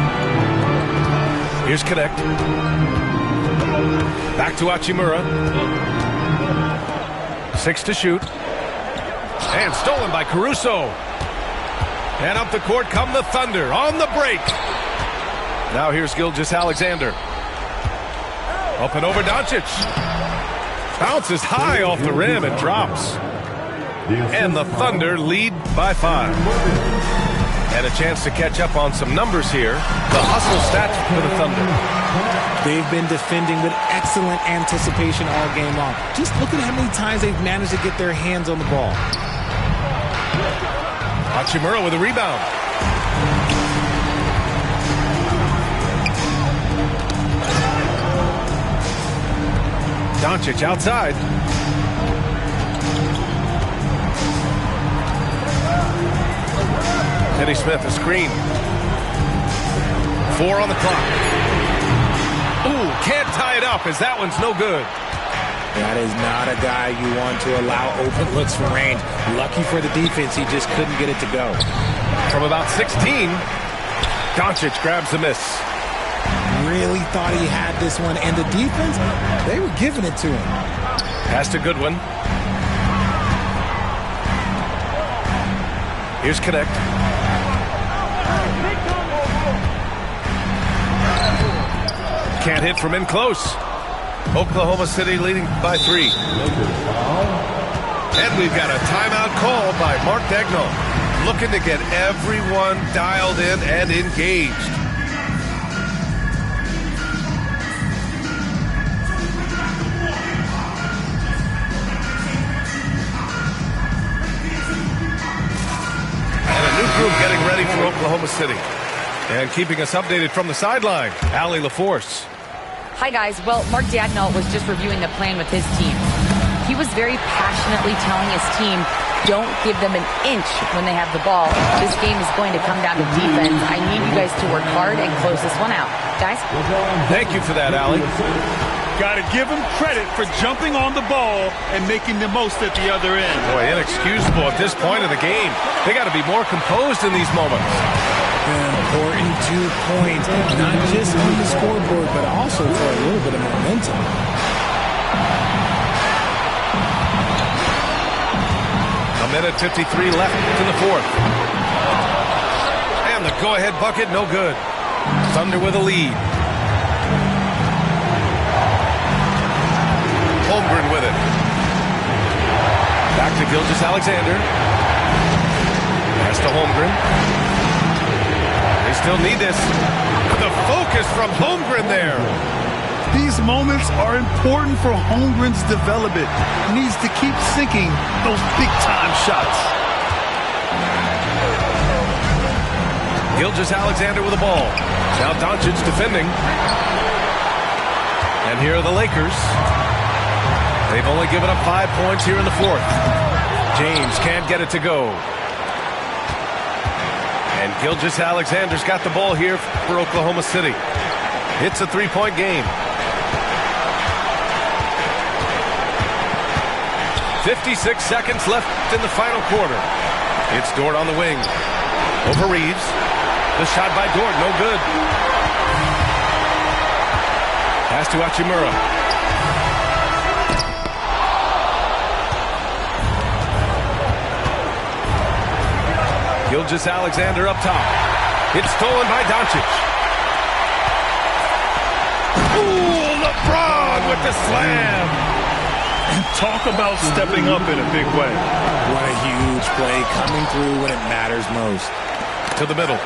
Here's Connect. Back to Hachimura. 6 to shoot. And stolen by Caruso. And up the court come the Thunder on the break. Now here's Gilgeous-Alexander. Up and over Doncic. Bounces high off the rim and drops. And the Thunder lead by 5. And a chance to catch up on some numbers here. The hustle stats for the Thunder. They've been defending with excellent anticipation all game long. Just look at how many times they've managed to get their hands on the ball. Hachimura with a rebound. Doncic outside. Finney Smith a screen. 4 on the clock. Ooh, can't tie it up as that one's no good. That is not a guy you want to allow open looks from range. Lucky for the defense, he just couldn't get it to go. From about 16, Doncic grabs the miss. Really thought he had this one, and the defense, they were giving it to him. Pass to Goodwin. Here's Connect. Can't hit from in close. Oklahoma City leading by 3. And we've got a timeout call by Mark Daigneault, looking to get everyone dialed in and engaged. And a new group getting ready for Oklahoma City. And keeping us updated from the sideline, Allie LaForce. Hi, guys. Well, Mark Daigneault was just reviewing the plan with his team. He was very passionately telling his team, don't give them an inch when they have the ball. This game is going to come down to defense. I need you guys to work hard and close this one out. Guys? Thank you for that, Allie. Got to give him credit for jumping on the ball and making the most at the other end. Boy, inexcusable at this point of the game. They got to be more composed in these moments. Important 2 points, not just on the scoreboard, but also for a little bit of momentum. A minute 53 left in the 4th. And the go-ahead bucket, no good. Thunder with a lead. Holmgren with it. Back to Gilgeous-Alexander. Pass to Holmgren. They still need this. The focus from Holmgren there. These moments are important for Holmgren's development. He needs to keep sinking those big-time shots. Gilgeous-Alexander with the ball. Now Doncic defending. And here are the Lakers. They've only given up 5 points here in the 4th. James can't get it to go. And Gilgeous-Alexander's got the ball here for Oklahoma City. It's a 3-point game. 56 seconds left in the final quarter. It's Dort on the wing. Over Reeves. The shot by Dort, no good. Pass to Hachimura. Gilgeous-Alexander up top. It's stolen by Doncic. Ooh, LeBron with the slam. Talk about stepping up in a big way. What a huge play coming through when it matters most. To the middle.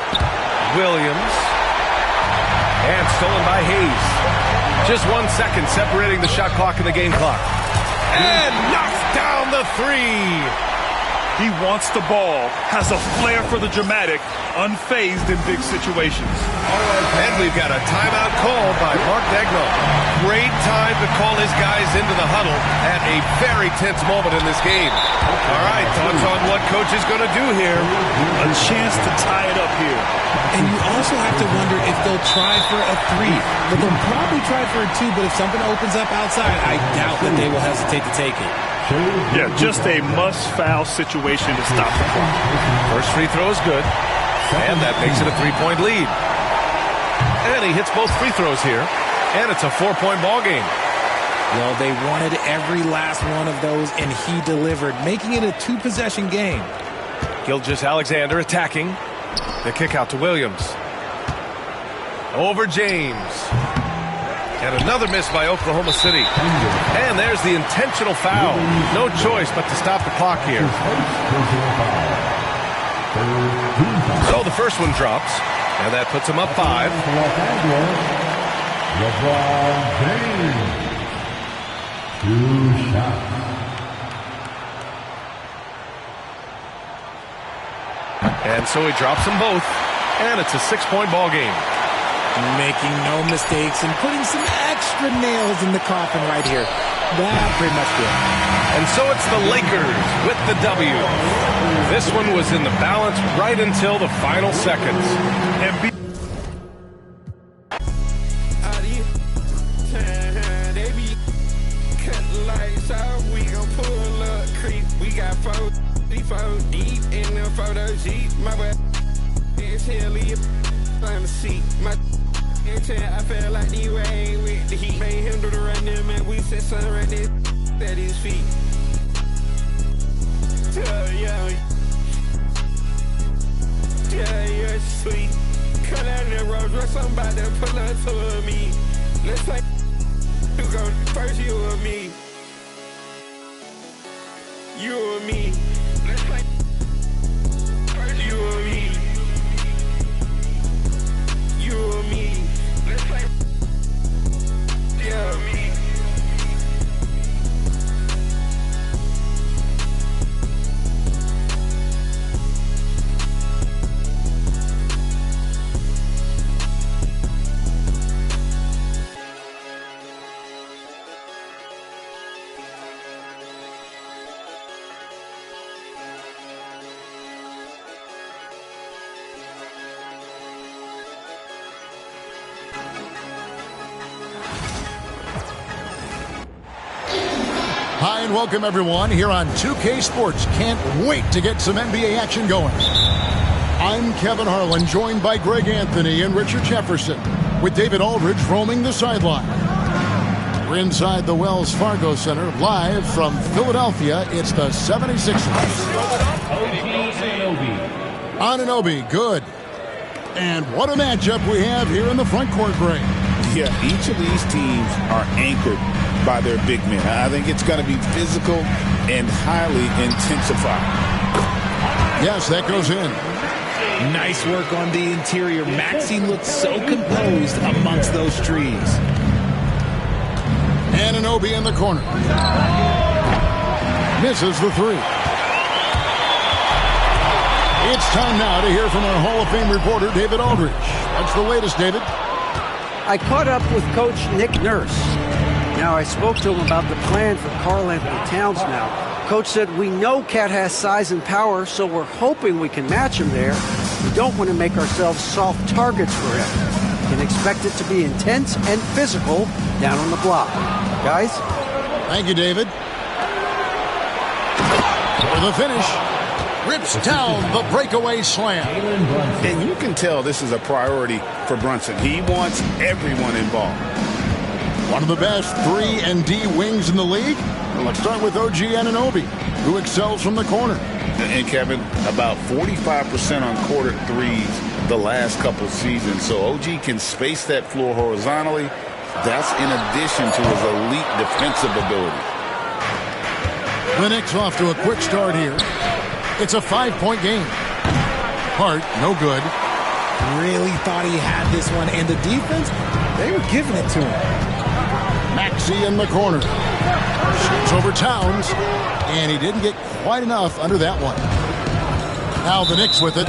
Williams. And stolen by Hayes. Just 1 second separating the shot clock and the game clock. And knocks down the three. He wants the ball, has a flair for the dramatic, unfazed in big situations. And we've got a timeout called by Mark Daigneault. Great time to call his guys into the huddle at a very tense moment in this game. All right, thoughts on what coach is going to do here? A chance to tie it up here. And you also have to wonder if they'll try for a three. But they'll probably try for a two, but if something opens up outside, I doubt that they will hesitate to take it. Yeah, just a must-foul situation to stop the clock. First free throw is good, and that makes it a 3-point lead. And he hits both free throws here, and it's a 4-point ball game. Well, they wanted every last one of those, and he delivered, making it a 2-possession game. Gilgeous-Alexander attacking. The kick out to Williams. Over James. And another miss by Oklahoma City. And there's the intentional foul. No choice but to stop the clock here. So the first one drops. And that puts him up 5. And so he drops them both. And it's a 6-point ball game. Making no mistakes and putting some extra nails in the coffin right here. That pretty much did. And so it's the Lakers with the W. This one was in the balance right until the final seconds. They be cutting lights out. We gon' pull up creep. We got 4 deep in the photo Jeep. My butt is hilly on the seat. My I felt like the rain with the heat. Made him do the run them and we said son right there at his feet. Yeah, you're sweet. Cut out the road, dress somebody pull up to me. Let's play. You go first, you or me. You or me. Let's play. First, you or me. You or me. Let's play. Yeah, me. Hi and welcome everyone here on 2K Sports. Can't wait to get some NBA action going. I'm Kevin Harlan, joined by Greg Anthony and Richard Jefferson, with David Aldridge roaming the sideline. We're inside the Wells Fargo Center, live from Philadelphia. It's the 76ers. Anunoby, good. And what a matchup we have here in the front court, Greg. Yeah, each of these teams are anchored by their big men. I think it's going to be physical and highly intensified. Yes, that goes in. Nice work on the interior. Maxey looks so composed amongst those trees. Anunoby in the corner. Misses the three. It's time now to hear from our Hall of Fame reporter, David Aldridge. What's the latest, David? I caught up with Coach Nick Nurse. Now, I spoke to him about the plan for Karl Anthony Towns now. Coach said, we know Cat has size and power, so we're hoping we can match him there. We don't want to make ourselves soft targets for him. You can expect it to be intense and physical down on the block. Guys? Thank you, David. For the finish. Rips down the breakaway slam. And you can tell this is a priority for Brunson. He wants everyone involved. One of the best 3 and D wings in the league. Well, let's start with OG Anunoby, who excels from the corner. And Kevin, about 45% on quarter threes the last couple seasons. So OG can space that floor horizontally. That's in addition to his elite defensive ability. The Knicks off to a quick start here. It's a 5-point game. Hart, no good. Really thought he had this one, and the defense, they were giving it to him. Maxey in the corner. Shoots over Towns, and he didn't get quite enough under that one. Now the Knicks with it.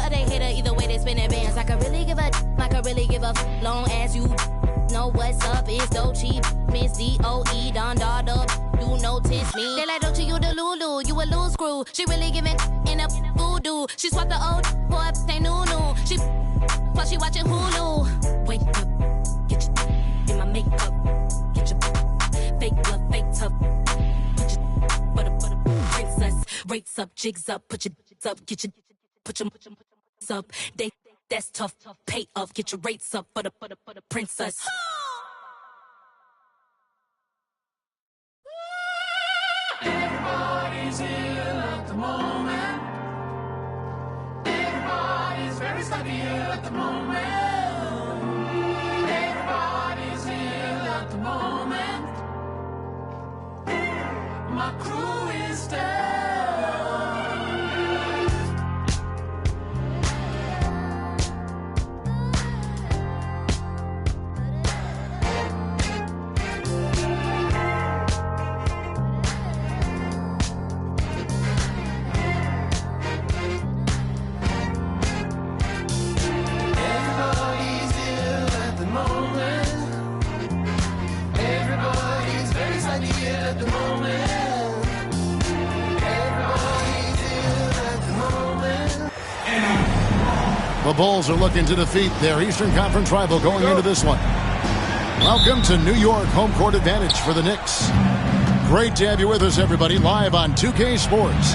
They hit her either way, they spin their bands. I could really give a long as you know what's up. It's Dolce, Miss D-O-E, Don Dada. You notice me. They like Dolce, you the Lulu, you a loose screw. She really giving in a voodoo. She swapped the old boy, they new. She while she watching Hulu. Wake up, get your in my makeup. Get your fake love, fake tough. Put your butter, princess. Rates up, jigs up, put your up, get your put your up. They that's tough, pay up, get your rates up for the princess. Everybody's ill at the moment. Everybody's very stucky ill at the moment. Everybody's ill at the moment. My crew is down. The Bulls are looking to defeat their Eastern Conference rival going into this one. Welcome to New York, home court advantage for the Knicks. Great to have you with us, everybody, live on 2K Sports.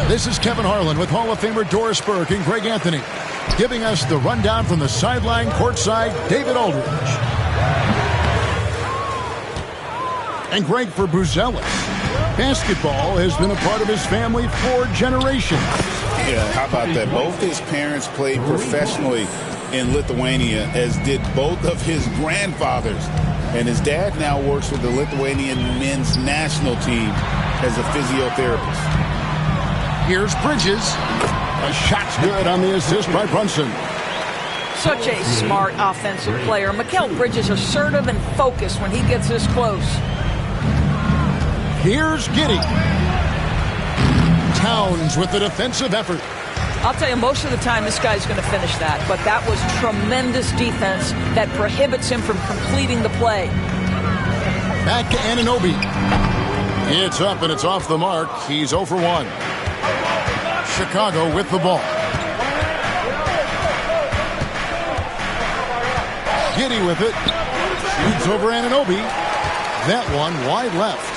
This is Kevin Harlan with Hall of Famer Doris Burke and Greg Anthony, giving us the rundown from the sideline courtside, David Aldridge. And Greg, for Buzelis, basketball has been a part of his family for generations. Yeah, how about that? Both his parents played professionally in Lithuania, as did both of his grandfathers. And his dad now works with the Lithuanian men's national team as a physiotherapist. Here's Bridges. A shot's good on the assist by Brunson. Such a smart offensive player. Mikal Bridges assertive and focused when he gets this close. Here's Giddey. Towns with the defensive effort. I'll tell you, most of the time this guy's going to finish that, but that was tremendous defense that prohibits him from completing the play. Back to Anunoby. It's up and it's off the mark. He's 0 for 1. Chicago with the ball. Giddey with it. Shoots over Anunoby. That one wide left.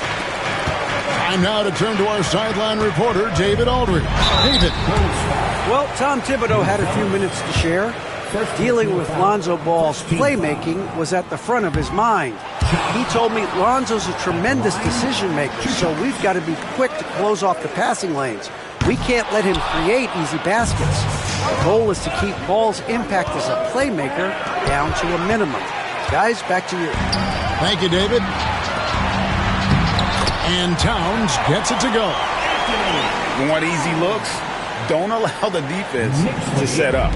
Time now to turn to our sideline reporter, David Aldridge. David. Well, Tom Thibodeau had a few minutes to share. Dealing with Lonzo Ball's playmaking was at the front of his mind. He told me Lonzo's a tremendous decision maker, so we've got to be quick to close off the passing lanes. We can't let him create easy baskets. The goal is to keep Ball's impact as a playmaker down to a minimum. Guys, back to you. Thank you, David. And Towns gets it to go. You want easy looks? Don't allow the defense to set up.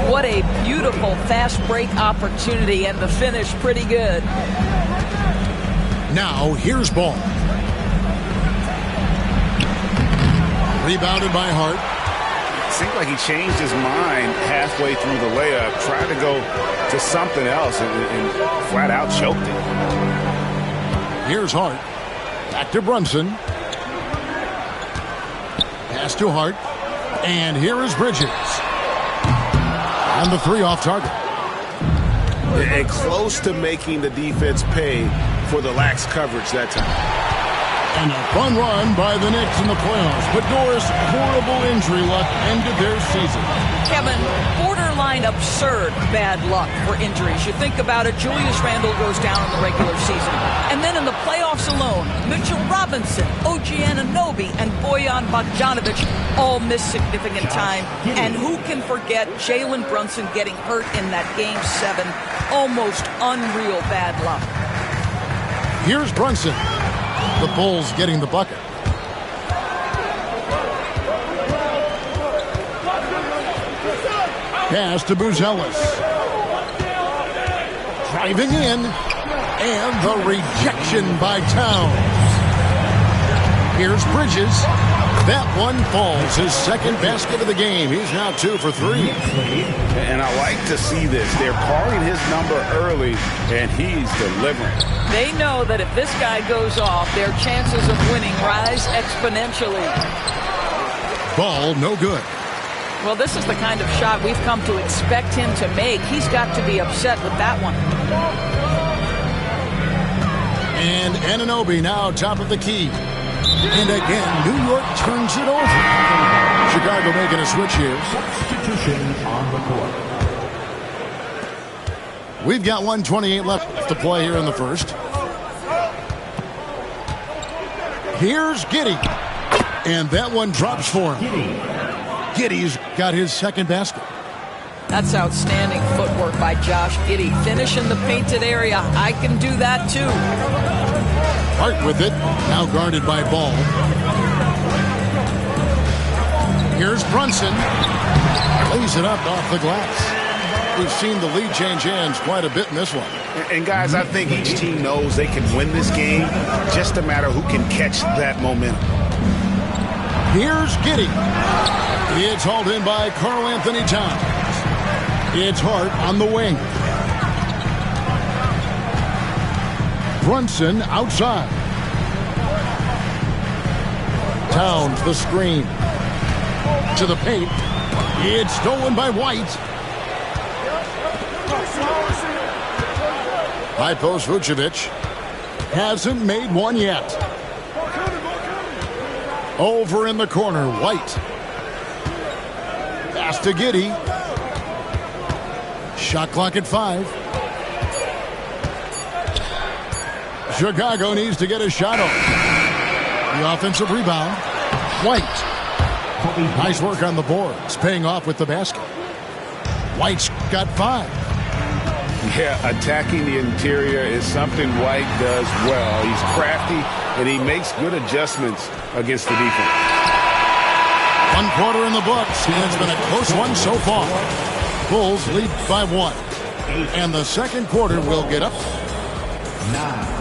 What a beautiful fast break opportunity, and the finish pretty good. Now, here's Ball. Rebounded by Hart. Seemed like he changed his mind halfway through the layup, tried to go to something else, and flat out choked it. Here's Hart. Back to Brunson. Pass to Hart. And here is Bridges. And the three off target. And close to making the defense pay for the lax coverage that time. And a fun run by the Knicks in the playoffs. But Doris, horrible injury luck ended their season. Kevin, borderline absurd bad luck for injuries. You think about it, Julius Randle goes down in the regular season. And then in the playoffs alone, Mitchell Robinson, OG Anunoby, and Bojan Bogdanovic all miss significant time. And who can forget Jalen Brunson getting hurt in that Game 7? Almost unreal bad luck. Here's Brunson. The Bulls getting the bucket. Pass to Buzelis. Driving in. And the rejection by Towns. Here's Bridges. That one falls. His second basket of the game. He's now 2 for 3. And I like to see this. They're calling his number early, and he's delivering. They know that if this guy goes off, their chances of winning rise exponentially. Ball no good. Well, this is the kind of shot we've come to expect him to make. He's got to be upset with that one. And Anunoby now top of the key. And again, New York turns it over. Chicago making a switch here. Substitution on the court. We've got 1:28 left to play here in the first. Here's Giddey. And that one drops for him. Giddey's got his second basket. That's outstanding footwork by Josh Giddey. Finish in the painted area. I can do that too. Hart with it. Now guarded by Ball. Here's Brunson. Lays it up off the glass. We've seen the lead change hands quite a bit in this one. And guys, I think each team knows they can win this game. Just a matter who can catch that momentum. Here's Giddey. It's hauled in by Karl Anthony Towns. It's Hart on the wing. Brunson outside. Towns the screen. To the paint. It's stolen by White. High post Vucevic. Hasn't made one yet. Over in the corner, White. Pass to Giddey. Shot clock at 5. Chicago needs to get a shot off. The offensive rebound. White. Nice work on the boards. Paying off with the basket. White's got 5. Yeah, attacking the interior is something White does well. He's crafty, and he makes good adjustments against the defense. 1 quarter in the books. It's been a close one so far. Bulls lead by 1. And the second quarter will get up. 9.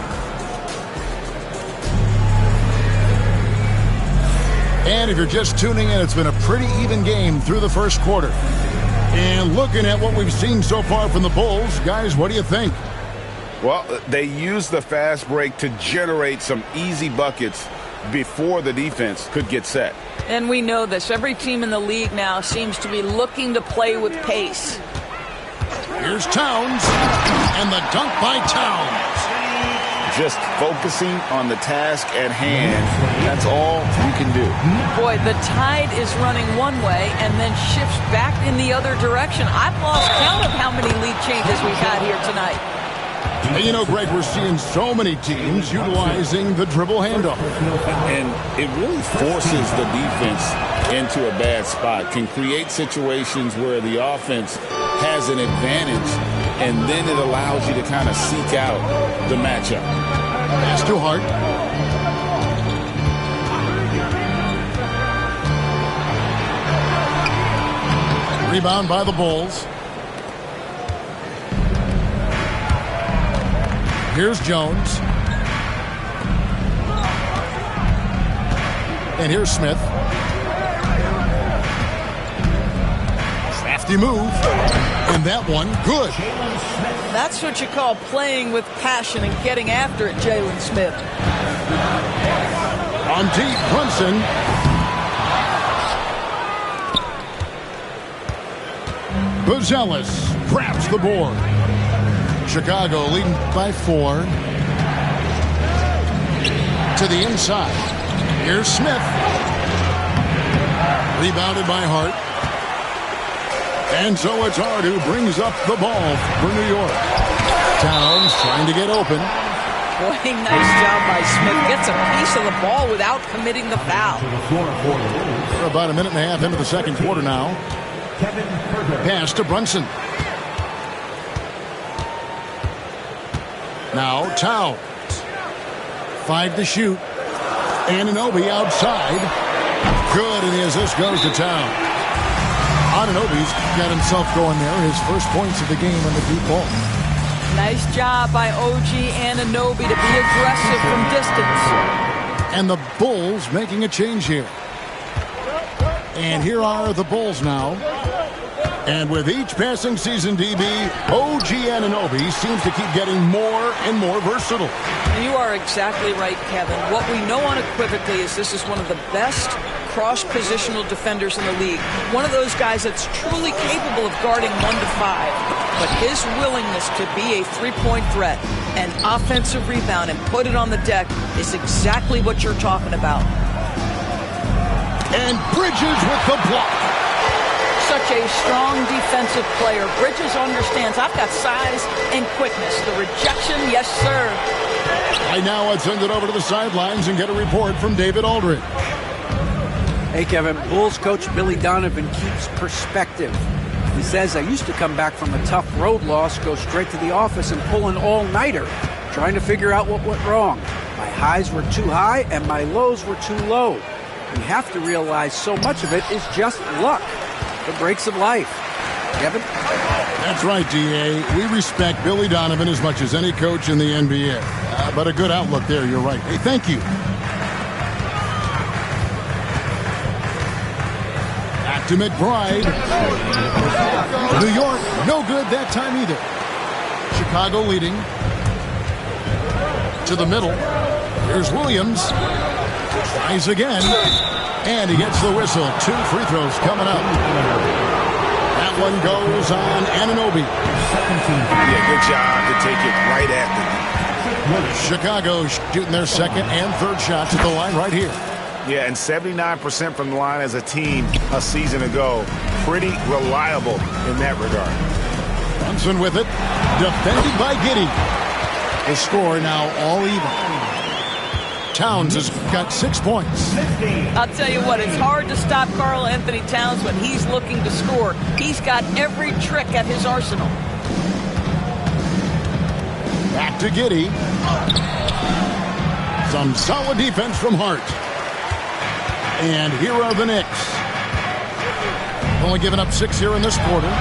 And if you're just tuning in, it's been a pretty even game through the first quarter. And looking at what we've seen so far from the Bulls, guys, what do you think? Well, they used the fast break to generate some easy buckets before the defense could get set. And we know this. Every team in the league now seems to be looking to play with pace. Here's Towns. And the dunk by Towns. Just focusing on the task at hand. That's all you can do. Boy, the tide is running one way and then shifts back in the other direction. I've lost count of how many lead changes we've had here tonight. And you know, Greg, we're seeing so many teams utilizing the dribble handoff. And it really forces the defense into a bad spot. Can create situations where the offense has an advantage, and then it allows you to kind of seek out the matchup. Pass to Hart. Rebound by the Bulls. Here's Jones. And here's Smith. Crafty move. And that one, good. That's what you call playing with passion and getting after it, Jalen Smith. On deep, Brunson. Buzelis grabs the board. Chicago leading by 4. To the inside. Here's Smith. Rebounded by Hart. And so it's Hart who brings up the ball for New York. Towns trying to get open. Boy, nice job by Smith. Gets a piece of the ball without committing the foul. We're about a minute and a half into the second quarter now. Pass to Brunson. Now Towns. 5 to shoot. Anunoby outside. Good, and as this goes to Towns. Anunoby's got himself going there. His first points of the game on the deep ball. Nice job by OG Anunoby to be aggressive from distance. And the Bulls making a change here. And here are the Bulls now. And with each passing season, DB, OG Anunoby seems to keep getting more and more versatile. And you are exactly right, Kevin. What we know unequivocally is this is one of the best cross-positional defenders in the league. One of those guys that's truly capable of guarding 1 to 5. But his willingness to be a three-point threat, an offensive rebound, and put it on the deck is exactly what you're talking about. And Bridges with the block. Such a strong defensive player. Bridges understands I've got size and quickness. The rejection, yes, sir. Right now, I'd send it over to the sidelines and get a report from David Aldridge. Hey, Kevin, Bulls coach Billy Donovan keeps perspective. He says, I used to come back from a tough road loss, go straight to the office and pull an all-nighter, trying to figure out what went wrong. My highs were too high and my lows were too low. You have to realize so much of it is just luck. The breaks of life. Kevin? That's right, D.A. We respect Billy Donovan as much as any coach in the NBA. But a good outlook there, you're right. Hey, thank you. Back to McBride. New York, no good that time either. Chicago leading. To the middle. Here's Williams. Tries again. And he gets the whistle. 2 free throws coming up. That one goes on Anunoby. Yeah, good job to take it right at them. Chicago shooting their second and third shots at the line right here. Yeah, and 79% from the line as a team a season ago. Pretty reliable in that regard. Brunson with it. Defended by Giddey. The score now all even. Towns has got 6 points. I'll tell you what, it's hard to stop Karl Anthony Towns when he's looking to score. He's got every trick at his arsenal. Back to Giddey. Some solid defense from Hart. And here are the Knicks. Only giving up 6 here in this quarter.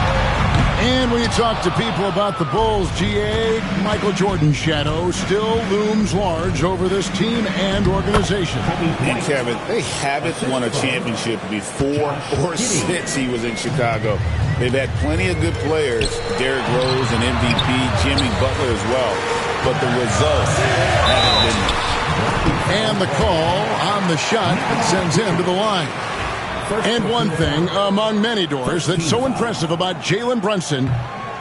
And when you talk to people about the Bulls, GA, Michael Jordan's shadow still looms large over this team and organization. And Kevin, they haven't won a championship before or since he was in Chicago. They've had plenty of good players, Derrick Rose and MVP, Jimmy Butler as well, but the results haven't been there. And the call on the shot that sends him to the line. And one thing among many doors that's so impressive about Jalen Brunson,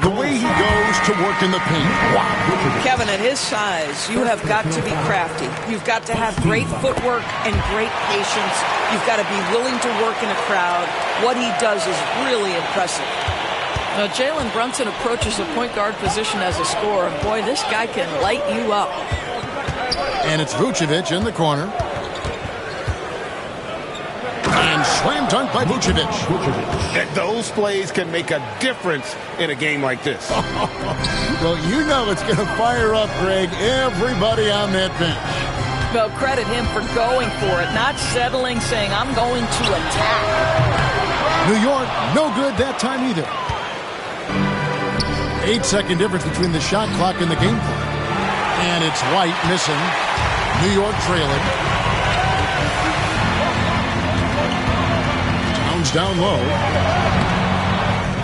the way he goes to work in the paint. Wow. Kevin, at his size, you have got to be crafty. You've got to have great footwork and great patience. You've got to be willing to work in a crowd. What he does is really impressive. Now, Jalen Brunson approaches the point guard position as a scorer. Boy, this guy can light you up. And it's Vucevic in the corner. And slam dunk by Vucevic. Those plays can make a difference in a game like this. Well, you know it's going to fire up, Greg, everybody on that bench. Well, credit him for going for it, not settling, saying, I'm going to attack. New York, no good that time either. 8-second difference between the shot clock and the game clock. And it's White missing. New York trailing. Towns down low.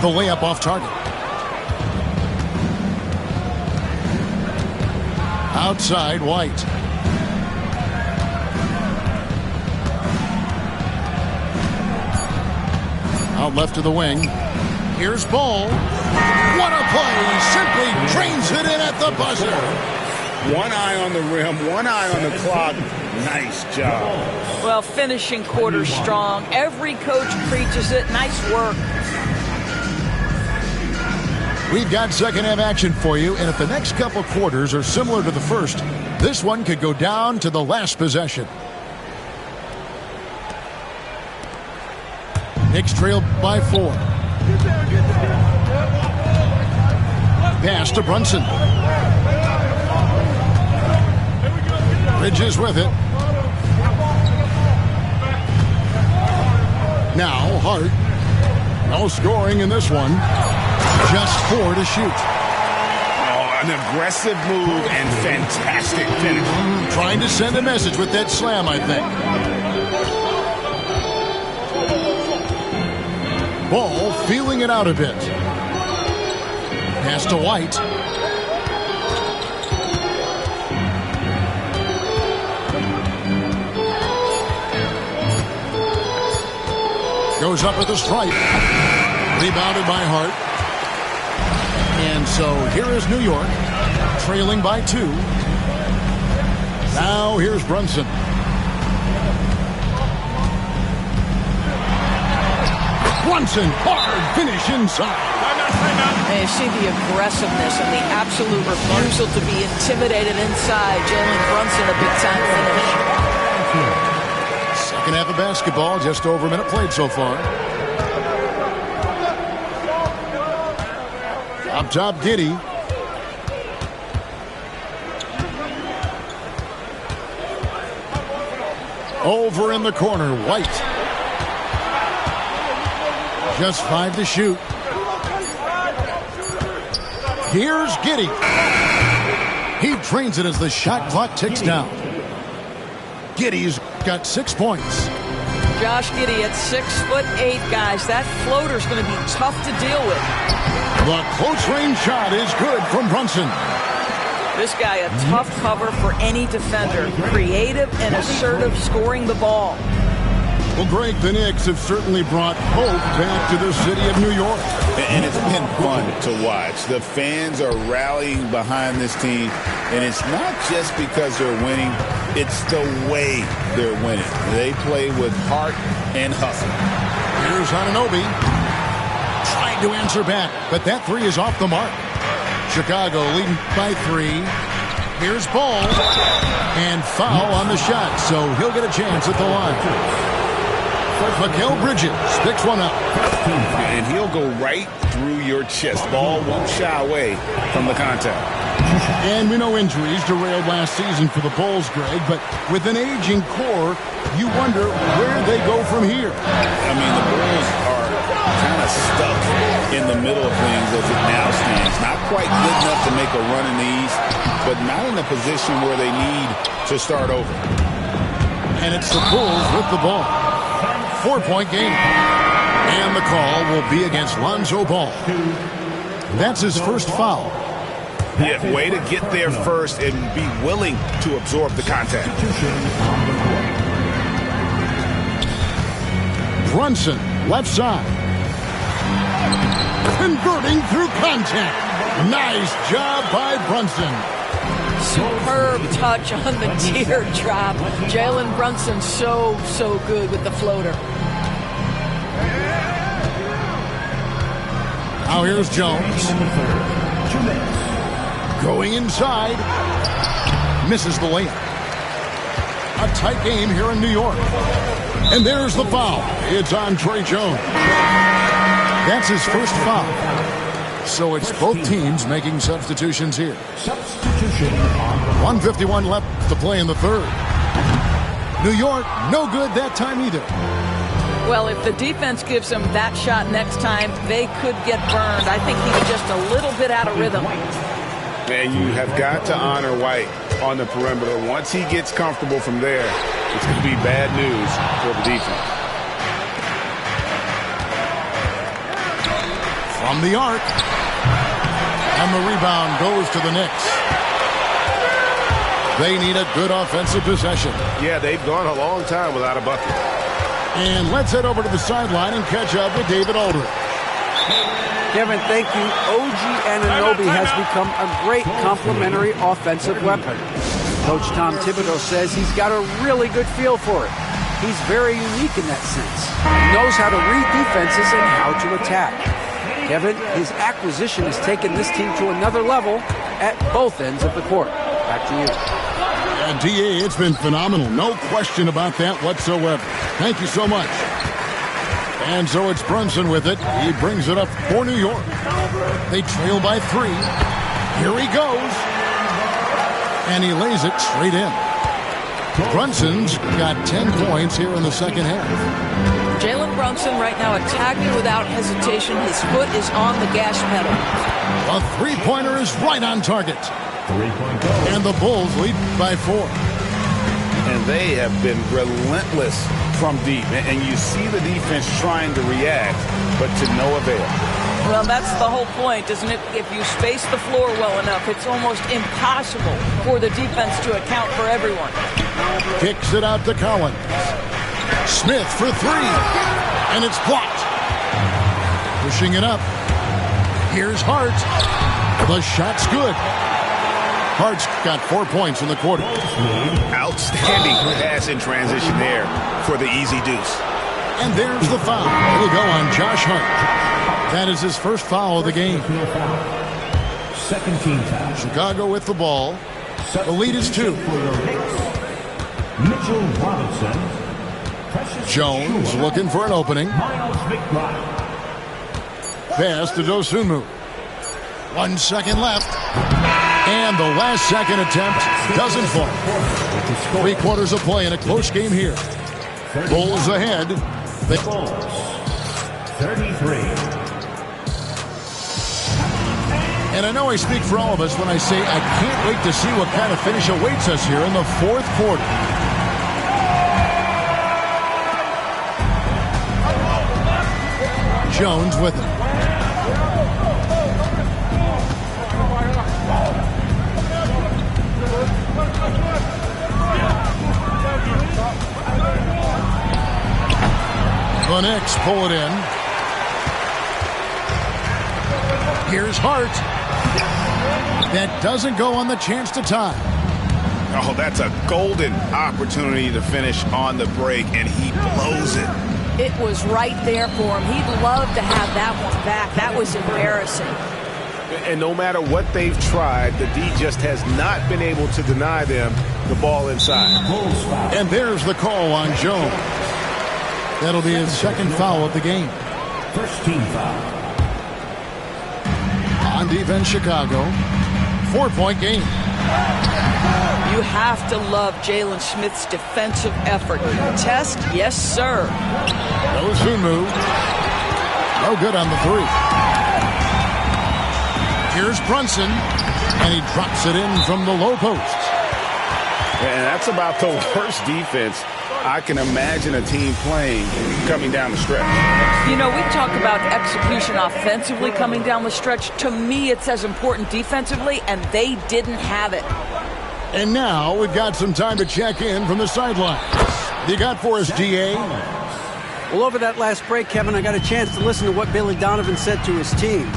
The layup off target. Outside, White. Out left to the wing. Here's Ball. What a play! Simply drains it in at the buzzer. One eye on the rim, one eye on the clock. Nice job. Well, finishing quarter strong. Every coach preaches it. Nice work. We've got second half action for you, and if the next couple quarters are similar to the first, this one could go down to the last possession. Knicks trail by 4. Pass to Brunson. Bridges with it. Now Hart. No scoring in this one. Just 4 to shoot. Oh, an aggressive move and fantastic finish. Trying to send a message with that slam, I think. Ball feeling it out a bit. Pass to White. Goes up with a stripe. Rebounded by Hart. And so here is New York, trailing by 2. Now here's Brunson. Brunson, hard finish inside. And you see the aggressiveness and the absolute refusal to be intimidated inside. Jalen Brunson, a big-time finish. Second half of basketball, just over a minute played so far. Up top, Giddey. Over in the corner, White. Just 5 to shoot. Here's Giddey. He drains it as the shot clock ticks down. Giddey's got 6 points. Josh Giddey at 6'8", guys. That floater's going to be tough to deal with. The close-range shot is good from Brunson. This guy a tough cover for any defender. Creative and assertive scoring the ball. Well, Greg, the Knicks have certainly brought hope back to the city of New York. And it's been fun to watch. The fans are rallying behind this team, and it's not just because they're winning. It's the way they're winning. They play with heart and hustle. Here's Anunoby trying to answer back, but that 3 is off the mark. Chicago leading by 3. Here's Ball, and foul on the shot, so he'll get a chance at the line. Mikal Bridges picks one up. And he'll go right through your chest. Ball won't shy away from the contact. And we know injuries derailed last season for the Bulls, Greg, but with an aging core, you wonder where they go from here. I mean, the Bulls are kind of stuck in the middle of things as it now stands. Not quite good enough to make a run in the East, but not in a position where they need to start over. And it's the Bulls with the ball. 4-point game. And the call will be against Lonzo Ball. That's his first foul. Yeah, way to get there first and be willing to absorb the contact. Brunson, left side. Converting through contact. Nice job by Brunson. Superb touch on the teardrop. Jalen Brunson so good with the floater. Now here's Jones. Going inside. Misses the layup. A tight game here in New York. And there's the foul. It's on Tre Jones. That's his first foul. So it's both teams making substitutions here. 1:51 left to play in the third. New York, no good that time either. Well, if the defense gives him that shot next time, they could get burned. I think he was just a little bit out of rhythm. And you have got to honor White on the perimeter. Once he gets comfortable from there, it's going to be bad news for the defense. From the arc. And the rebound goes to the Knicks. They need a good offensive possession. Yeah, they've gone a long time without a bucket. And let's head over to the sideline and catch up with David Aldridge. Kevin, thank you. OG Anunoby has become a great complementary offensive weapon. Coach Tom Thibodeau says he's got a really good feel for it. He's very unique in that sense. He knows how to read defenses and how to attack. Kevin, his acquisition has taken this team to another level at both ends of the court. Back to you. DA, it's been phenomenal. No question about that whatsoever. Thank you so much. And so it's Brunson with it. He brings it up for New York. They trail by 3. Here he goes. And he lays it straight in. Brunson's got 10 points here in the second half. Jalen Brunson right now attacking without hesitation. His foot is on the gas pedal. A three-pointer is right on target. And the Bulls lead by 4. And they have been relentless from deep. And you see the defense trying to react, but to no avail. Well, that's the whole point, isn't it? If you space the floor well enough, it's almost impossible for the defense to account for everyone. Kicks it out to Collins. Smith for 3. And it's blocked. Pushing it up. Here's Hart. The shot's good. Hart's got 4 points in the quarter. Outstanding pass in transition there for the easy deuce. And there's the foul. It'll go on Josh Hart. That is his first foul of the game. Second team foul. Chicago with the ball. The lead is 2. Mitchell Robinson. Jones looking for an opening. Pass to Dosunmu. 1 second left. And the last second attempt doesn't fall. 3 quarters of play in a close game here. Bulls ahead. Bulls 33. And I know I speak for all of us when I say I can't wait to see what kind of finish awaits us here in the 4th quarter. Jones with him. The Knicks pull it in. Here's Hart. That doesn't go on the chance to tie. Oh, that's a golden opportunity to finish on the break, and he blows it. It was right there for him. He'd love to have that one back. That was embarrassing. And no matter what they've tried, the D just has not been able to deny them the ball inside. And there's the call on Jones. That'll be his second foul of the game. First team foul. On defense, Chicago. 4-point game. You have to love Jalen Smith's defensive effort. Test, yes, sir. Dosunmu. No good on the 3. Here's Brunson. And he drops it in from the low post. And that's about the worst defense I can imagine a team playing coming down the stretch. You know, we talk about execution offensively coming down the stretch. To me, it's as important defensively, and they didn't have it. And now we've got some time to check in from the sidelines. You got for us, DA? Well, over that last break, Kevin, I got a chance to listen to what Billy Donovan said to his team.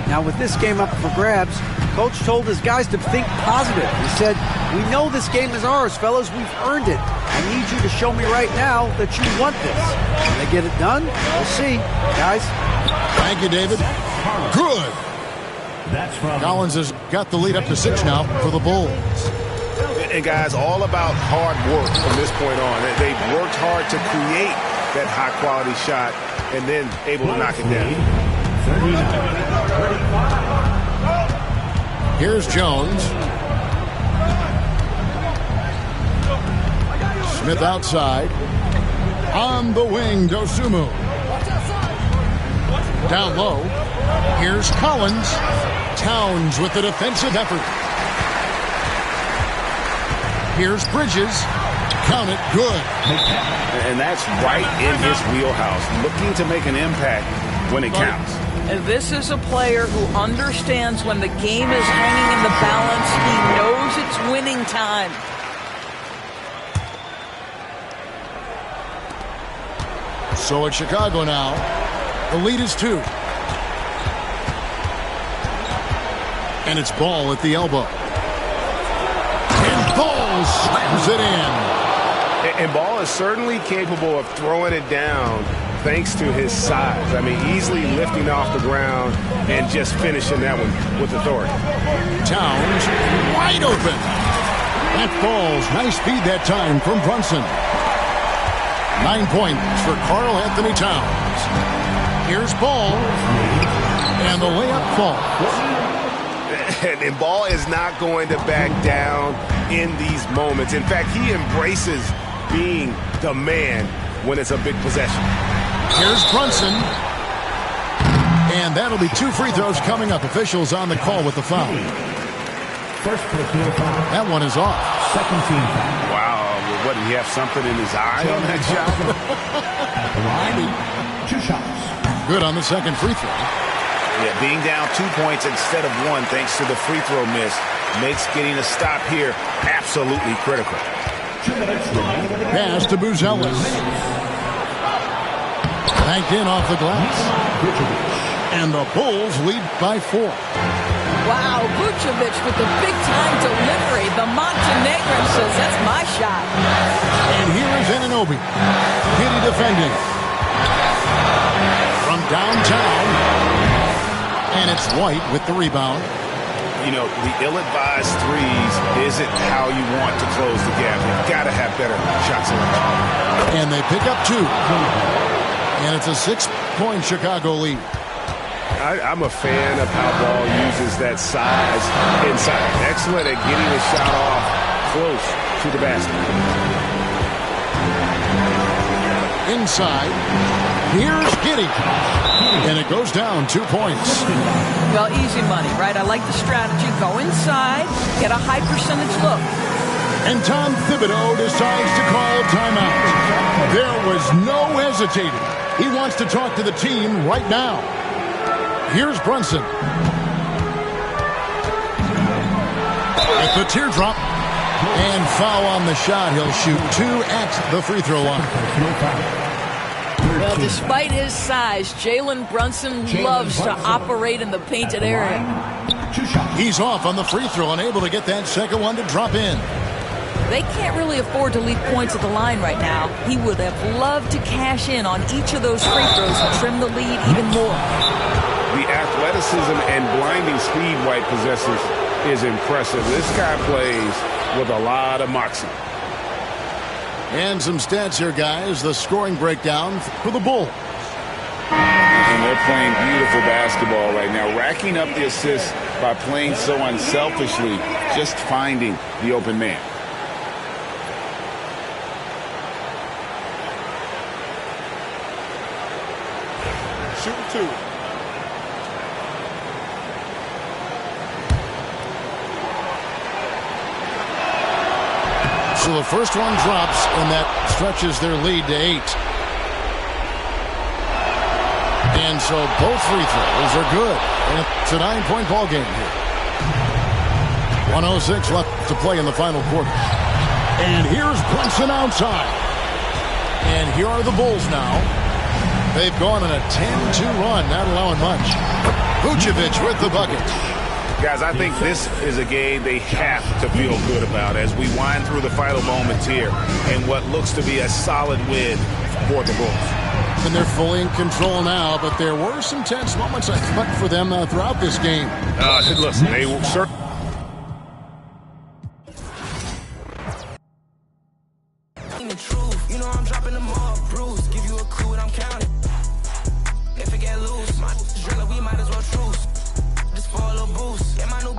Now, with this game up for grabs, Coach told his guys to think positive. He said, "We know this game is ours, fellas. We've earned it. I need you to show me right now that you want this." Can they get it done? We'll see, guys. Thank you, David. Good. Collins has got the lead up to 6 now for the Bulls. And guys, all about hard work from this point on. They've worked hard to create that high-quality shot and then able to knock it down. Here's Jones. Smith outside. On the wing, Dosunmu. Down low. Here's Collins. Towns with the defensive effort. Here's Bridges. Count it, good. And that's right in his wheelhouse, looking to make an impact when it counts. And this is a player who understands when the game is hanging in the balance. He knows it's winning time. So it's Chicago now. The lead is 2. And it's Ball at the elbow. And Ball slams it in. And Ball is certainly capable of throwing it down thanks to his size. I mean, easily lifting off the ground and just finishing that one with authority. Towns wide open. That falls. Nice speed that time from Brunson. 9 points for Karl Anthony Towns. Here's Ball. And the layup falls. And Ball is not going to back down in these moments. In fact, he embraces being the man when it's a big possession. Here's Brunson. And that'll be 2 free throws coming up. Officials on the call with the foul. That one is off. Second team foul. Wow. What, did he have something in his eye on that shot? 2 shots. Good on the second free throw. Yeah, being down 2 points instead of 1 thanks to the free throw miss makes getting a stop here absolutely critical. Pass to Buzelis. Banked in off the glass. And the Bulls lead by 4. Wow, Vucevic with the big-time delivery. The Montenegrin says, that's my shot. And here is Anunoby. Giddy defending. From downtown. And it's White with the rebound. You know, the ill-advised threes isn't how you want to close the gap. You've got to have better shot selection. And they pick up 2. And it's a 6-point Chicago lead. I'm a fan of how Ball uses that size inside. Excellent at getting a shot off close to the basket. Inside. Here's Giddey. And it goes down 2 points. Well, easy money, right? I like the strategy. Go inside, get a high percentage look. And Tom Thibodeau decides to call timeout. There was no hesitating. He wants to talk to the team right now. Here's Brunson. At the teardrop. And foul on the shot. He'll shoot 2 at the free throw line. Well, despite his size, Jalen Brunson loves to operate in the painted area. He's off on the free throw, unable to get that second one to drop in. They can't really afford to leave points at the line right now. He would have loved to cash in on each of those free throws and trim the lead even more. The athleticism and blinding speed White possesses is impressive. This guy plays with a lot of moxie. And some stats here, guys. The scoring breakdown for the Bulls. And they're playing beautiful basketball right now, racking up the assists by playing so unselfishly, just finding the open man. Shoot 2. So the first one drops, and that stretches their lead to 8. And so both free throws are good. And it's a 9-point ball game here. 1:06 left to play in the final quarter. And here's Brunson outside. And here are the Bulls now. They've gone on a 10-2 run, not allowing much. Vucevic with the bucket. Guys, I think this is a game they have to feel good about as we wind through the final moments here in what looks to be a solid win for the Bulls. And they're fully in control now, but there were some tense moments, I thought, for them throughout this game. Listen, they will certainly. You know I'm dropping them all, bruise. Give you a clue what I'm counting. If it get loose, my driller, we might as well truce. Just for a little boost. Yeah, my new